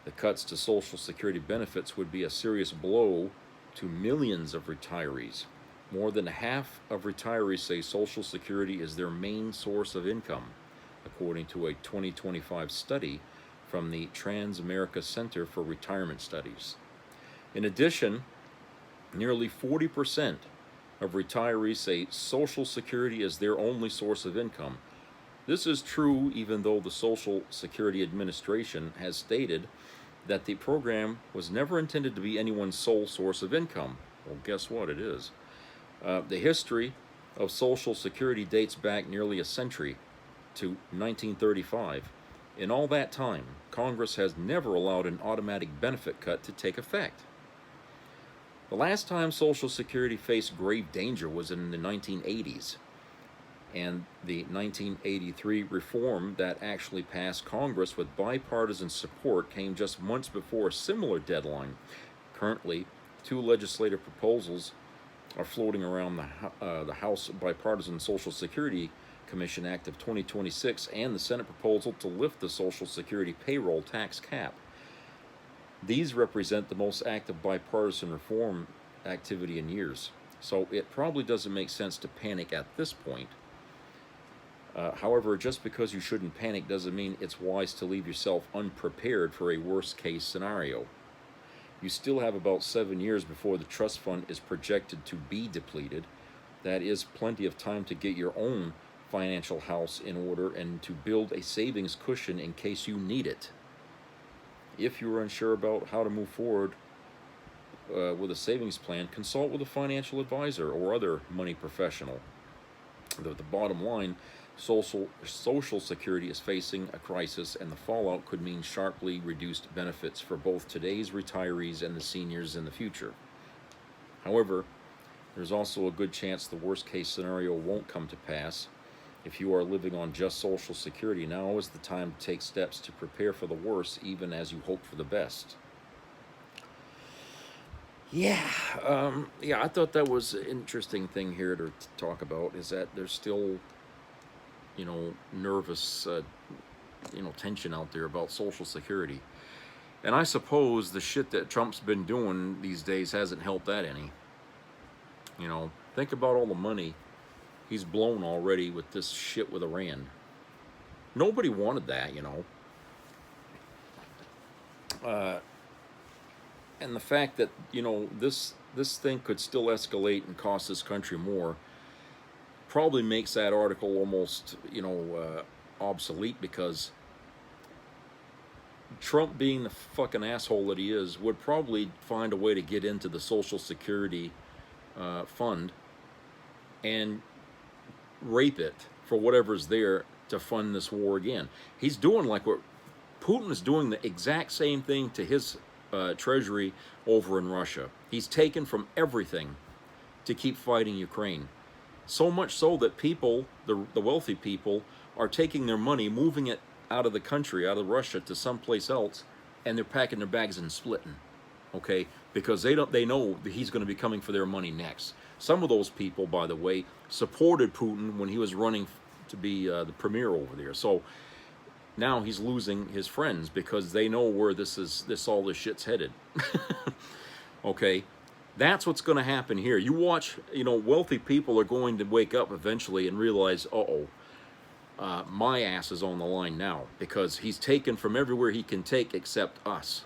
The cuts to Social Security benefits would be a serious blow to millions of retirees. More than half of retirees say Social Security is their main source of income, according to a 2025 study from the Trans-America Center for Retirement Studies. In addition, nearly 40% of retirees say Social Security is their only source of income. This is true even though the Social Security Administration has stated that the program was never intended to be anyone's sole source of income. Well, guess what? It is. The history of Social Security dates back nearly a century to 1935. In all that time, Congress has never allowed an automatic benefit cut to take effect. The last time Social Security faced grave danger was in the 1980s, and the 1983 reform that actually passed Congress with bipartisan support came just months before a similar deadline. Currently, 2 legislative proposals are floating around the House Bipartisan Social Security Commission Act of 2026 and the Senate proposal to lift the Social Security payroll tax cap. These represent the most active bipartisan reform activity in years, so it probably doesn't make sense to panic at this point. However, just because you shouldn't panic doesn't mean it's wise to leave yourself unprepared for a worst-case scenario. You still have about 7 years before the trust fund is projected to be depleted. That is plenty of time to get your own financial house in order and to build a savings cushion in case you need it. If you are unsure about how to move forward with a savings plan, consult with a financial advisor or other money professional. The bottom line, Social Security is facing a crisis, and the fallout could mean sharply reduced benefits for both today's retirees and the seniors in the future. However, there's also a good chance the worst-case scenario won't come to pass. If you are living on just Social Security, now is the time to take steps to prepare for the worst, even as you hope for the best. Yeah, I thought that was an interesting thing here to talk about, is that there's still, nervous, tension out there about Social Security. And I suppose the shit that Trump's been doing these days hasn't helped that any. Think about all the money he's blown already with this shit with Iran. Nobody wanted that, and the fact that, this this thing could still escalate and cost this country more, probably makes that article almost, obsolete, because Trump, being the fucking asshole that he is, would probably find a way to get into the Social Security fund and rape it for whatever's there to fund this war again. He's doing like what Putin is doing, the exact same thing to his treasury over in Russia. He's taken from everything to keep fighting Ukraine. So much so that people, the wealthy people, are taking their money, moving it out of the country, out of Russia, to someplace else, and they're packing their bags and splitting. Okay, because they know that he's going to be coming for their money next. Some of those people, by the way, supported Putin when he was running to be the premier over there. So now he's losing his friends because they know where all this shit's headed. Okay, that's what's going to happen here. You watch, wealthy people are going to wake up eventually and realize, my ass is on the line now, because he's taken from everywhere he can take except us.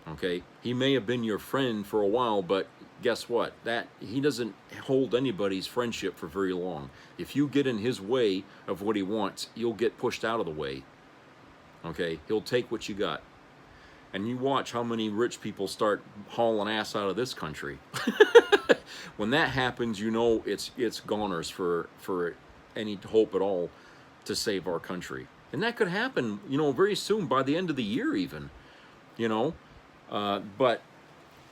Okay, he may have been your friend for a while, but guess what? That he doesn't hold anybody's friendship for very long. If you get in his way of what he wants, you'll get pushed out of the way. Okay, he'll take what you got. And you watch how many rich people start hauling ass out of this country. When that happens, it's goners for any hope at all to save our country. And that could happen, very soon, by the end of the year even, but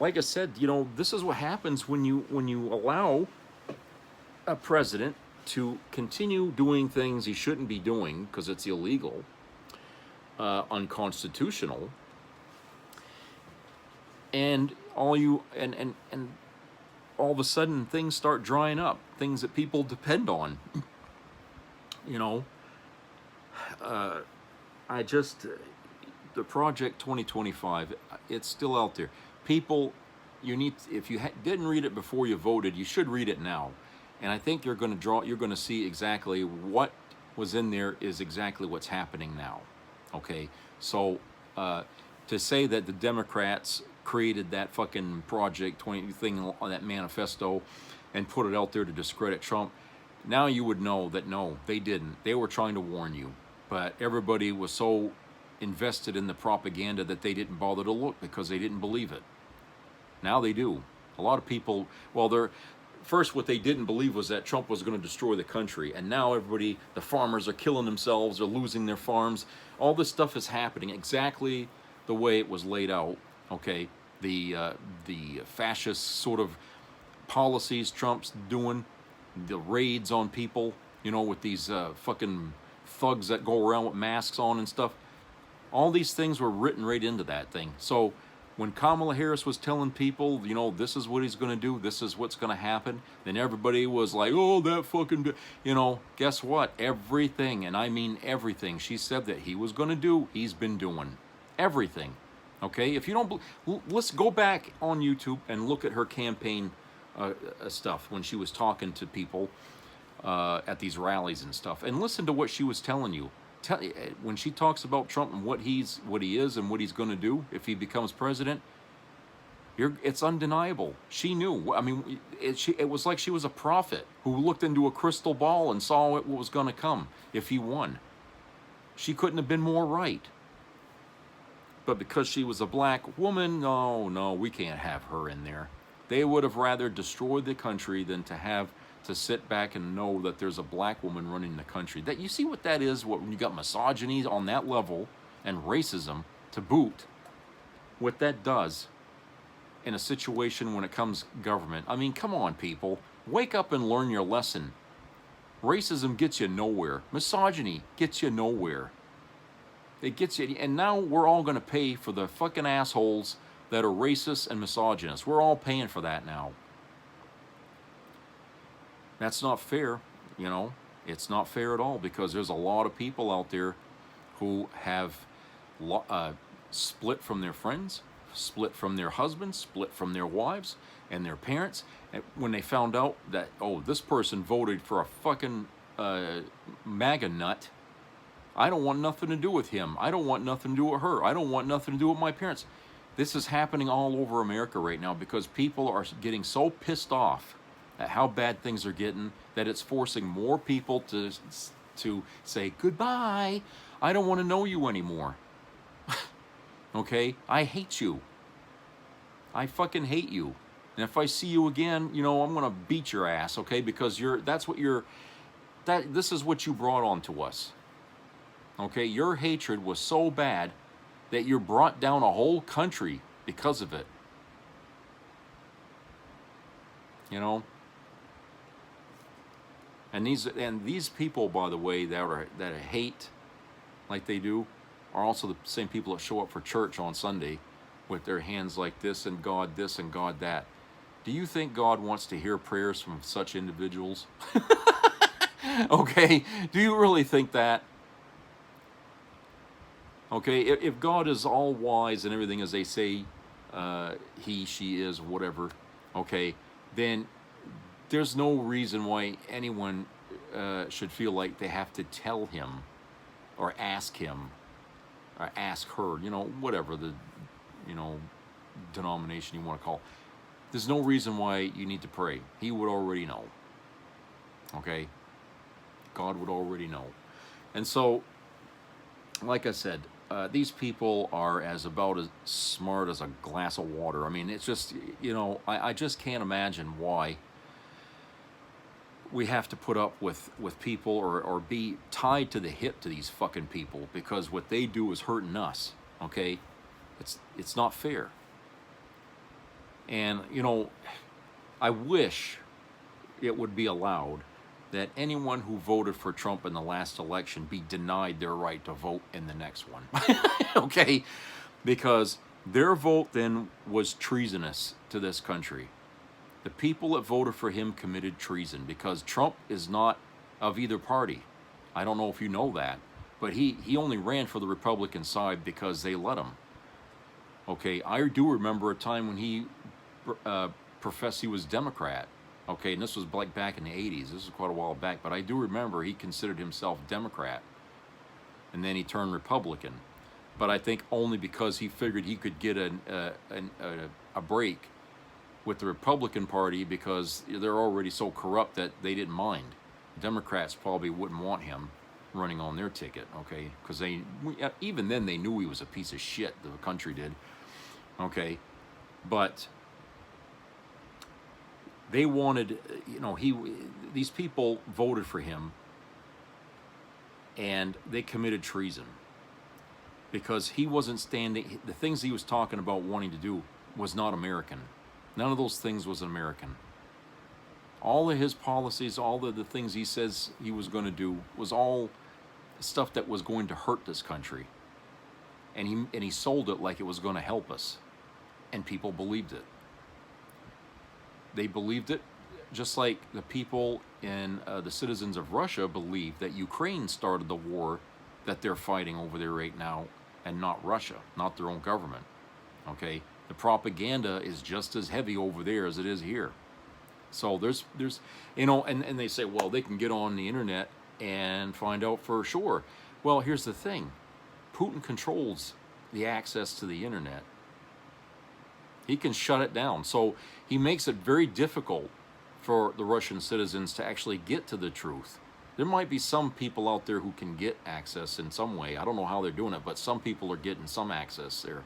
like I said, this is what happens when you allow a president to continue doing things he shouldn't be doing because it's illegal, unconstitutional, and all of a sudden things start drying up, things that people depend on. The Project 2025, it's still out there. People, if you didn't read it before you voted, you should read it now. And I think you're going to see exactly what was in there is exactly what's happening now. Okay, so to say that the Democrats created that fucking Project 20 thing on that manifesto and put it out there to discredit Trump, now you would know that no, they didn't. They were trying to warn you, but everybody was so invested in the propaganda that they didn't bother to look because they didn't believe it. Now they do. A lot of people, first what they didn't believe was that Trump was going to destroy the country, and now everybody, the farmers are killing themselves, they're losing their farms. All this stuff is happening exactly the way it was laid out. Okay, the fascist sort of policies Trump's doing, the raids on people, with these fucking thugs that go around with masks on and stuff. All these things were written right into that thing. So when Kamala Harris was telling people, this is what he's going to do, this is what's going to happen, then everybody was like, oh, that fucking, guess what? Everything, and I mean everything, she said that he was going to do, he's been doing. Everything. Okay? If you don't, let's go back on YouTube and look at her campaign stuff when she was talking to people at these rallies and stuff, and listen to what she was telling you. When she talks about Trump and what he is and what he's going to do if he becomes president, it's undeniable. She knew. I mean, it was like she was a prophet who looked into a crystal ball and saw what was going to come if he won. She couldn't have been more right. But because she was a black woman, no, we can't have her in there. They would have rather destroyed the country than to sit back and know that there's a black woman running the country. That you see what that is, when you got misogyny on that level and racism to boot, what that does in a situation when it comes government. I mean, come on, people. Wake up and learn your lesson. Racism gets you nowhere. Misogyny gets you nowhere. It gets you, and now we're all going to pay for the fucking assholes that are racist and misogynist. We're all paying for that now. That's not fair, It's not fair at all, because there's a lot of people out there who have split from their friends, split from their husbands, split from their wives and their parents. And when they found out that, this person voted for a fucking MAGA nut, I don't want nothing to do with him. I don't want nothing to do with her. I don't want nothing to do with my parents. This is happening all over America right now because people are getting so pissed off at how bad things are getting that it's forcing more people to say, goodbye, I don't want to know you anymore. Okay? I hate you. I fucking hate you. And if I see you again, you know, I'm going to beat your ass, okay? Because this is what you brought on to us. Okay? Your hatred was so bad that you brought down a whole country because of it. You know? And these people, by the way, that hate like they do, are also the same people that show up for church on Sunday with their hands like this and God that. Do you think God wants to hear prayers from such individuals? Okay? Do you really think that? Okay, if God is all wise and everything as they say he, she is, whatever, okay, then there's no reason why anyone should feel like they have to tell him or ask him or ask her, you know, whatever the, you know, denomination you want to call. There's no reason why you need to pray. He would already know. Okay? God would already know. And so, like I said, these people are about as smart as a glass of water. I mean, it's just, you know, I just can't imagine why we have to put up with people or be tied to the hip to these fucking people, because what they do is hurting us, okay? It's not fair. And, you know, I wish it would be allowed that anyone who voted for Trump in the last election be denied their right to vote in the next one. Okay? Because their vote then was treasonous to this country. The people that voted for him committed treason, because Trump is not of either party. I don't know if you know that, but he only ran for the Republican side because they let him. Okay, I do remember a time when he professed he was Democrat. Okay, and this was like back in the 80s. This is quite a while back, but I do remember he considered himself Democrat, and then he turned Republican. But I think only because he figured he could get a break with the Republican Party, because they're already so corrupt that they didn't mind. Democrats probably wouldn't want him running on their ticket, okay? Because even then they knew he was a piece of shit, the country did, okay? But they wanted, you know, these people voted for him, and they committed treason because he wasn't standing. The things he was talking about wanting to do was not American. None of those things was American. All of his policies, all of the things he says he was going to do, was all stuff that was going to hurt this country. And he sold it like it was going to help us, and people believed it. They believed it just like the people in the citizens of Russia believe that Ukraine started the war that they're fighting over there right now, and not Russia, not their own government. Okay? The propaganda is just as heavy over there as it is here. So there's you know, and they say, well, they can get on the internet and find out for sure. Well, here's the thing. Putin controls the access to the internet. He can shut it down. So he makes it very difficult for the Russian citizens to actually get to the truth. There might be some people out there who can get access in some way. I don't know how they're doing it, but some people are getting some access there.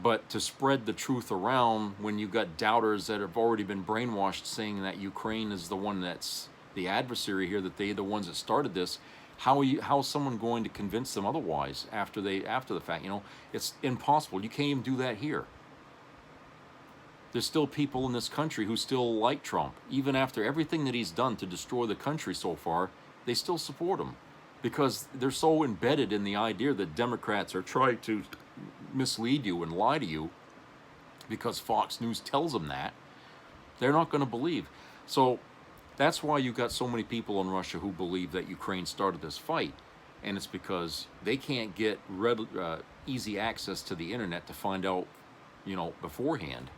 But to spread the truth around when you've got doubters that have already been brainwashed saying that Ukraine is the one that's the adversary here, that they're the ones that started this, how is someone going to convince them otherwise after the fact? You know, it's impossible. You can't even do that here. There's still people in this country who still like Trump. Even after everything that he's done to destroy the country so far, they still support him, because they're so embedded in the idea that Democrats are trying to mislead you and lie to you because Fox News tells them that. They're not going to believe. So that's why you got so many people in Russia who believe that Ukraine started this fight. And it's because they can't get easy access to the internet to find out, you know, beforehand.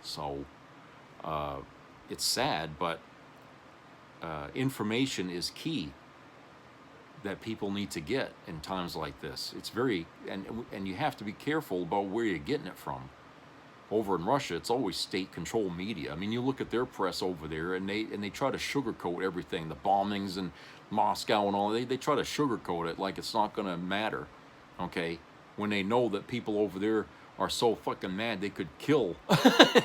So it's sad, but information is key that people need to get in times like this. It's very, and you have to be careful about where you're getting it from. Over in Russia, it's always state-controlled media. I mean, you look at their press over there, and they try to sugarcoat everything, the bombings in Moscow and all. They try to sugarcoat it like it's not going to matter, okay? When they know that people over there are so fucking mad they could kill,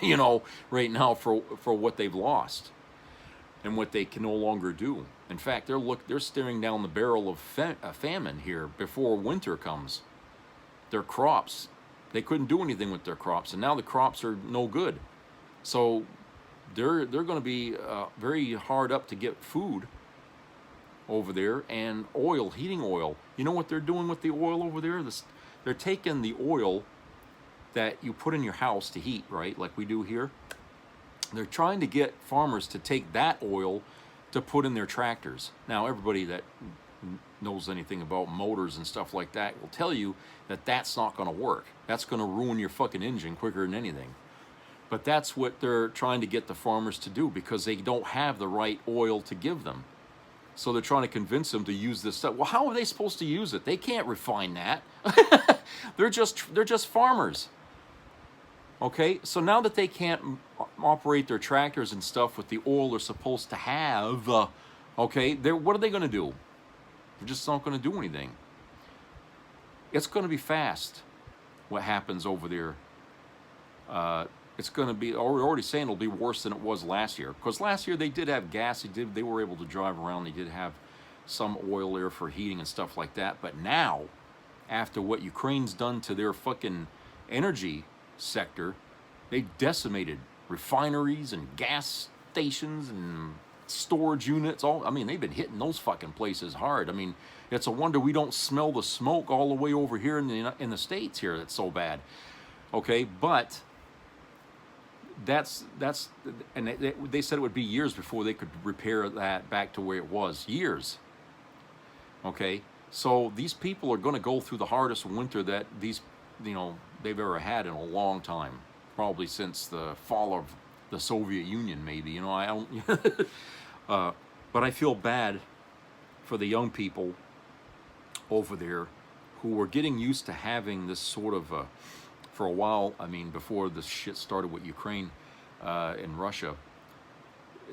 you know, right now for what they've lost and what they can no longer do. In fact, they're staring down the barrel of famine here before winter comes. Their crops, they couldn't do anything with their crops, and now the crops are no good. So they're going to be very hard up to get food over there, and oil, heating oil. You know what they're doing with the oil over there? They're taking the oil that you put in your house to heat, right, like we do here. They're trying to get farmers to take that oil to put in their tractors. Now, everybody that knows anything about motors and stuff like that will tell you that that's not going to work. That's going to ruin your fucking engine quicker than anything. But that's what they're trying to get the farmers to do, because they don't have the right oil to give them. So they're trying to convince them to use this stuff. Well, how are they supposed to use it? They can't refine that. They're just farmers. Okay, so now that they can't operate their tractors and stuff with the oil they're supposed to have, okay, what are they going to do? They're just not going to do anything. It's going to be fast, what happens over there. It's going to be, we're already saying it'll be worse than it was last year. Because last year they did have gas, they were able to drive around, they did have some oil there for heating and stuff like that. But now, after what Ukraine's done to their fucking energy sector, they decimated refineries and gas stations and storage units. I mean, they've been hitting those fucking places hard. I mean, it's a wonder we don't smell the smoke all the way over here in the States here. That's so bad. Okay, but and they said it would be years before they could repair that back to where it was. Years. Okay, so these people are going to go through the hardest winter that they've ever had in a long time, probably since the fall of the Soviet Union, maybe. I don't. But I feel bad for the young people over there who were getting used to having this sort of, for a while, I mean, before this shit started with Ukraine and Russia,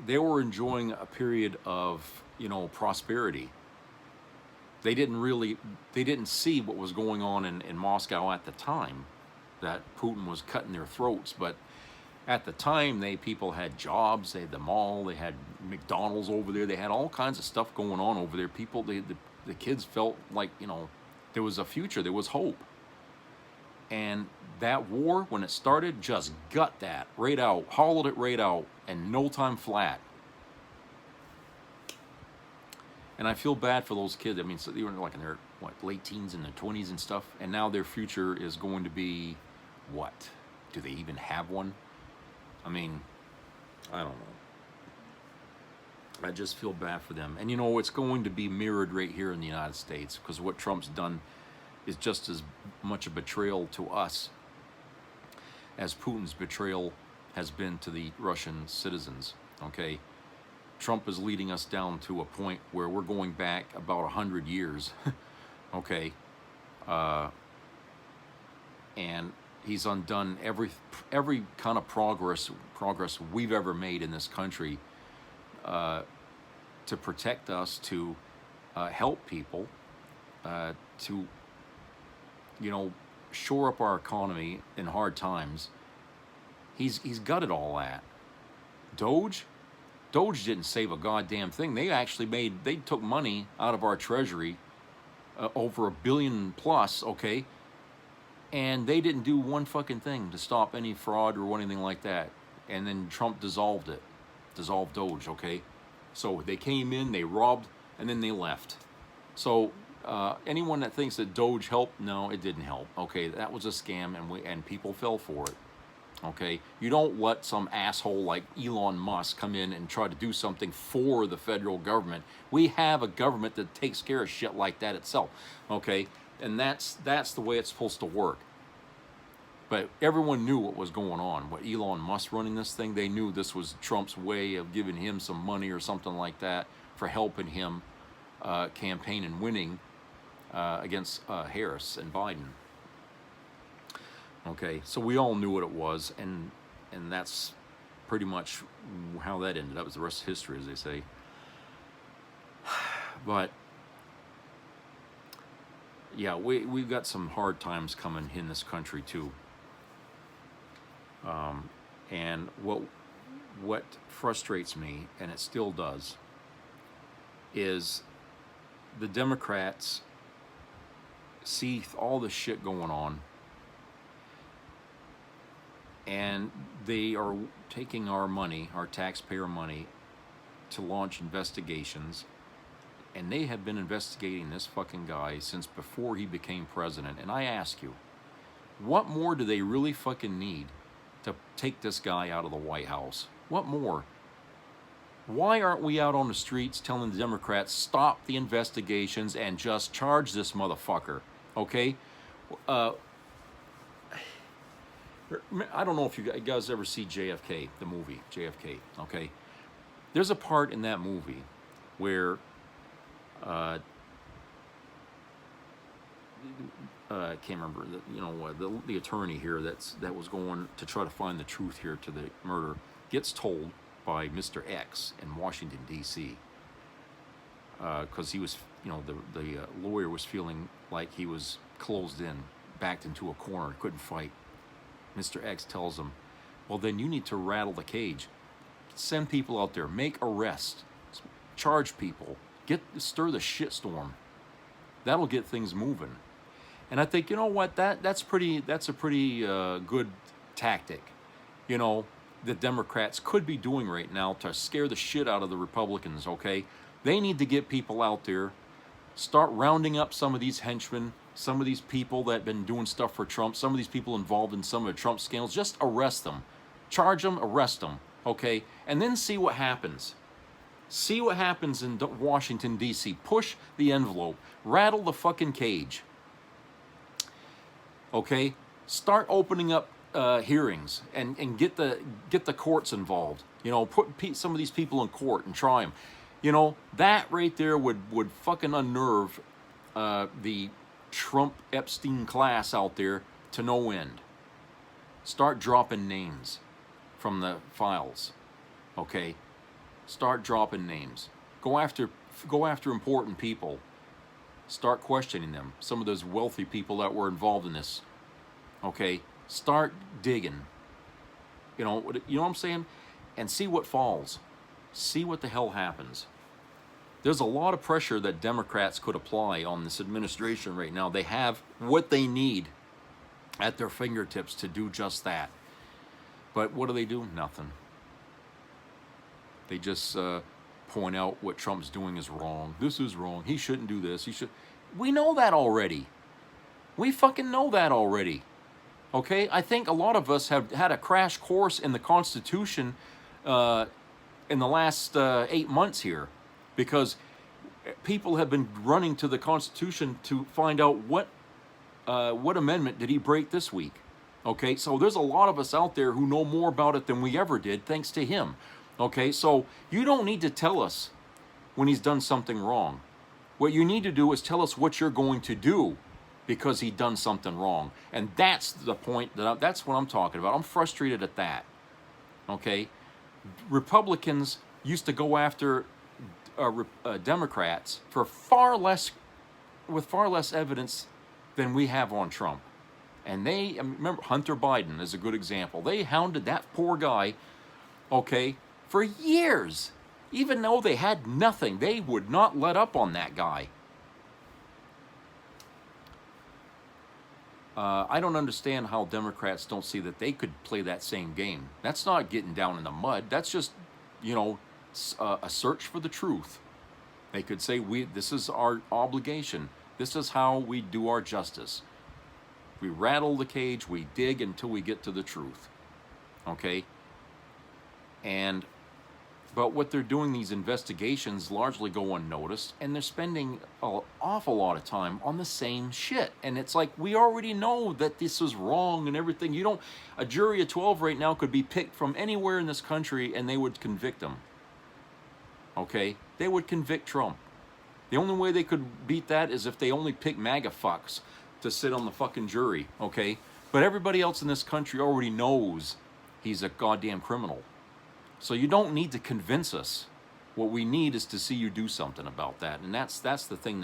they were enjoying a period of, prosperity. They didn't see what was going on in Moscow at the time, that Putin was cutting their throats. But at the time, people had jobs, they had the mall, they had McDonald's over there, they had all kinds of stuff going on over there. People, the kids felt like, there was a future, there was hope. And that war, when it started, just gut that right out, hollowed it right out, and no time flat. And I feel bad for those kids. I mean, so they were like in their late teens and their 20s and stuff, and now their future is going to be what? Do they even have one? I mean, I don't know. I just feel bad for them. And it's going to be mirrored right here in the United States, because what Trump's done is just as much a betrayal to us as Putin's betrayal has been to the Russian citizens, okay? Trump is leading us down to a point where we're going back about 100 years, okay? And he's undone every kind of progress we've ever made in this country to protect us, to help people, to shore up our economy in hard times. He's gutted all that. Doge didn't save a goddamn thing. They took money out of our treasury, over $1 billion plus, okay? And they didn't do one fucking thing to stop any fraud or anything like that. And then Trump dissolved Doge, okay? So they came in, they robbed, and then they left. So anyone that thinks that Doge helped, no, it didn't help. Okay, that was a scam, and people fell for it. Okay, you don't let some asshole like Elon Musk come in and try to do something for the federal government. We have a government that takes care of shit like that itself. Okay, and that's the way it's supposed to work. But everyone knew what was going on. What Elon Musk running this thing, they knew this was Trump's way of giving him some money or something like that for helping him campaign and winning against Harris and Biden. Okay, so we all knew what it was, and that's pretty much how that ended. That was the rest of history, as they say. But yeah, we've got some hard times coming in this country too. And what frustrates me, and it still does, is the Democrats see all the shit going on, and they are taking our money, our taxpayer money, to launch investigations. And they have been investigating this fucking guy since before he became president. And I ask you, what more do they really fucking need to take this guy out of the White House? What more? Why aren't we out on the streets telling the Democrats, stop the investigations and just charge this motherfucker? Okay? I don't know if you guys ever see JFK, the movie, JFK, okay? There's a part in that movie where I can't remember, the attorney here that was going to try to find the truth here to the murder gets told by Mr. X in Washington, D.C. Because he was, the lawyer was feeling like he was closed in, backed into a corner, couldn't fight. Mr. X tells him, well, then you need to rattle the cage. Send people out there, make arrests, charge people, stir the shitstorm. That'll get things moving. And I think, you know what, that's a pretty good tactic, the Democrats could be doing right now to scare the shit out of the Republicans, okay? They need to get people out there, start rounding up some of these henchmen, some of these people that have been doing stuff for Trump, some of these people involved in some of the Trump scandals, just arrest them. Charge them, arrest them, okay? And then see what happens. See what happens in Washington, D.C. Push the envelope. Rattle the fucking cage. Okay? Start opening up hearings and get the courts involved. Put some of these people in court and try them. That right there would fucking unnerve the Trump Epstein class out there to no end. Start dropping names from the files. Okay? Start dropping names. Go after important people. Start questioning them. Some of those wealthy people that were involved in this. Okay? Start digging. You know what I'm saying? And see what falls. See what the hell happens. There's a lot of pressure that Democrats could apply on this administration right now. They have what they need at their fingertips to do just that. But what do? Nothing. They just point out what Trump's doing is wrong. This is wrong. He shouldn't do this. We know that already. We fucking know that already. Okay? I think a lot of us have had a crash course in the Constitution in the last 8 months here, because people have been running to the Constitution to find out what amendment did he break this week. Okay? So there's a lot of us out there who know more about it than we ever did, thanks to him. Okay, so you don't need to tell us when he's done something wrong. What you need to do is tell us what you're going to do because he done something wrong. And that's the point, that's what I'm talking about. I'm frustrated at that. Okay? Republicans used to go after Democrats with far less evidence than we have on Trump. And remember, Hunter Biden is a good example. They hounded that poor guy, okay, for years. Even though they had nothing, they would not let up on that guy. I don't understand how Democrats don't see that they could play that same game. That's not getting down in the mud. That's just, a search for the truth. They could say, this is our obligation. This is how we do our justice. We rattle the cage, we dig until we get to the truth. Okay? But what they're doing, these investigations largely go unnoticed, and they're spending an awful lot of time on the same shit. And it's like, we already know that this is wrong and everything. A jury of 12 right now could be picked from anywhere in this country and they would convict him. Okay? They would convict Trump. The only way they could beat that is if they only pick MAGA fucks to sit on the fucking jury, okay? But everybody else in this country already knows he's a goddamn criminal. So you don't need to convince us. What we need is to see you do something about that. And that's the thing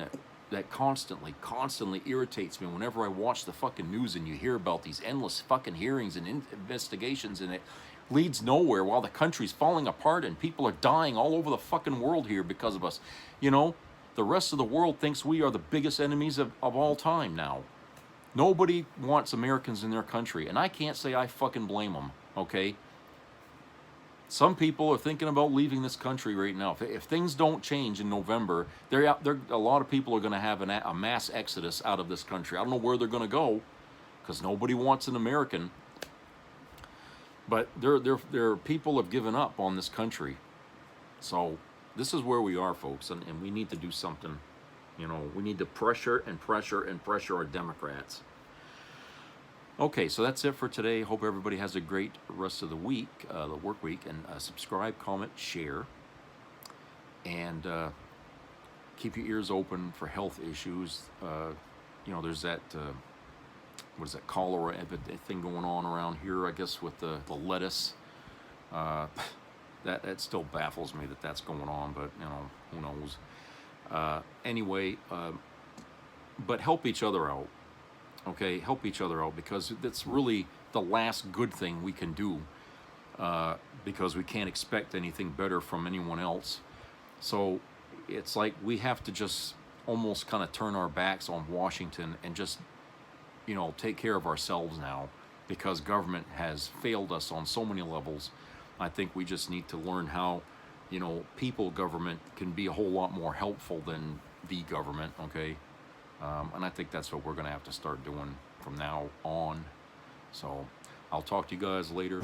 that constantly irritates me whenever I watch the fucking news and you hear about these endless fucking hearings and investigations, and it leads nowhere while the country's falling apart and people are dying all over the fucking world here because of us. You know, the rest of the world thinks we are the biggest enemies of all time now. Nobody wants Americans in their country, and I can't say I fucking blame them, okay? Some people are thinking about leaving this country right now. If things don't change in November, a lot of people are going to have a mass exodus out of this country. I don't know where they're going to go, because nobody wants an American. But there people have given up on this country. So this is where we are, folks, and we need to do something. You know, we need to pressure our Democrats. Okay, so that's it for today. Hope everybody has a great rest of the week, the work week, and subscribe, comment, share, and keep your ears open for health issues. You know, there's that, what is that, cholera thing going on around here, I guess, with the lettuce. That still baffles me that that's going on, but, you know, who knows. Anyway, but help each other out. Okay, help each other out, because that's really the last good thing we can do, because we can't expect anything better from anyone else. So it's like we have to just almost kind of turn our backs on Washington and just, you know, take care of ourselves now, because government has failed us on so many levels. I think we just need to learn how, you know, people government can be a whole lot more helpful than the government, okay? And I think that's what we're going to have to start doing from now on. So I'll talk to you guys later.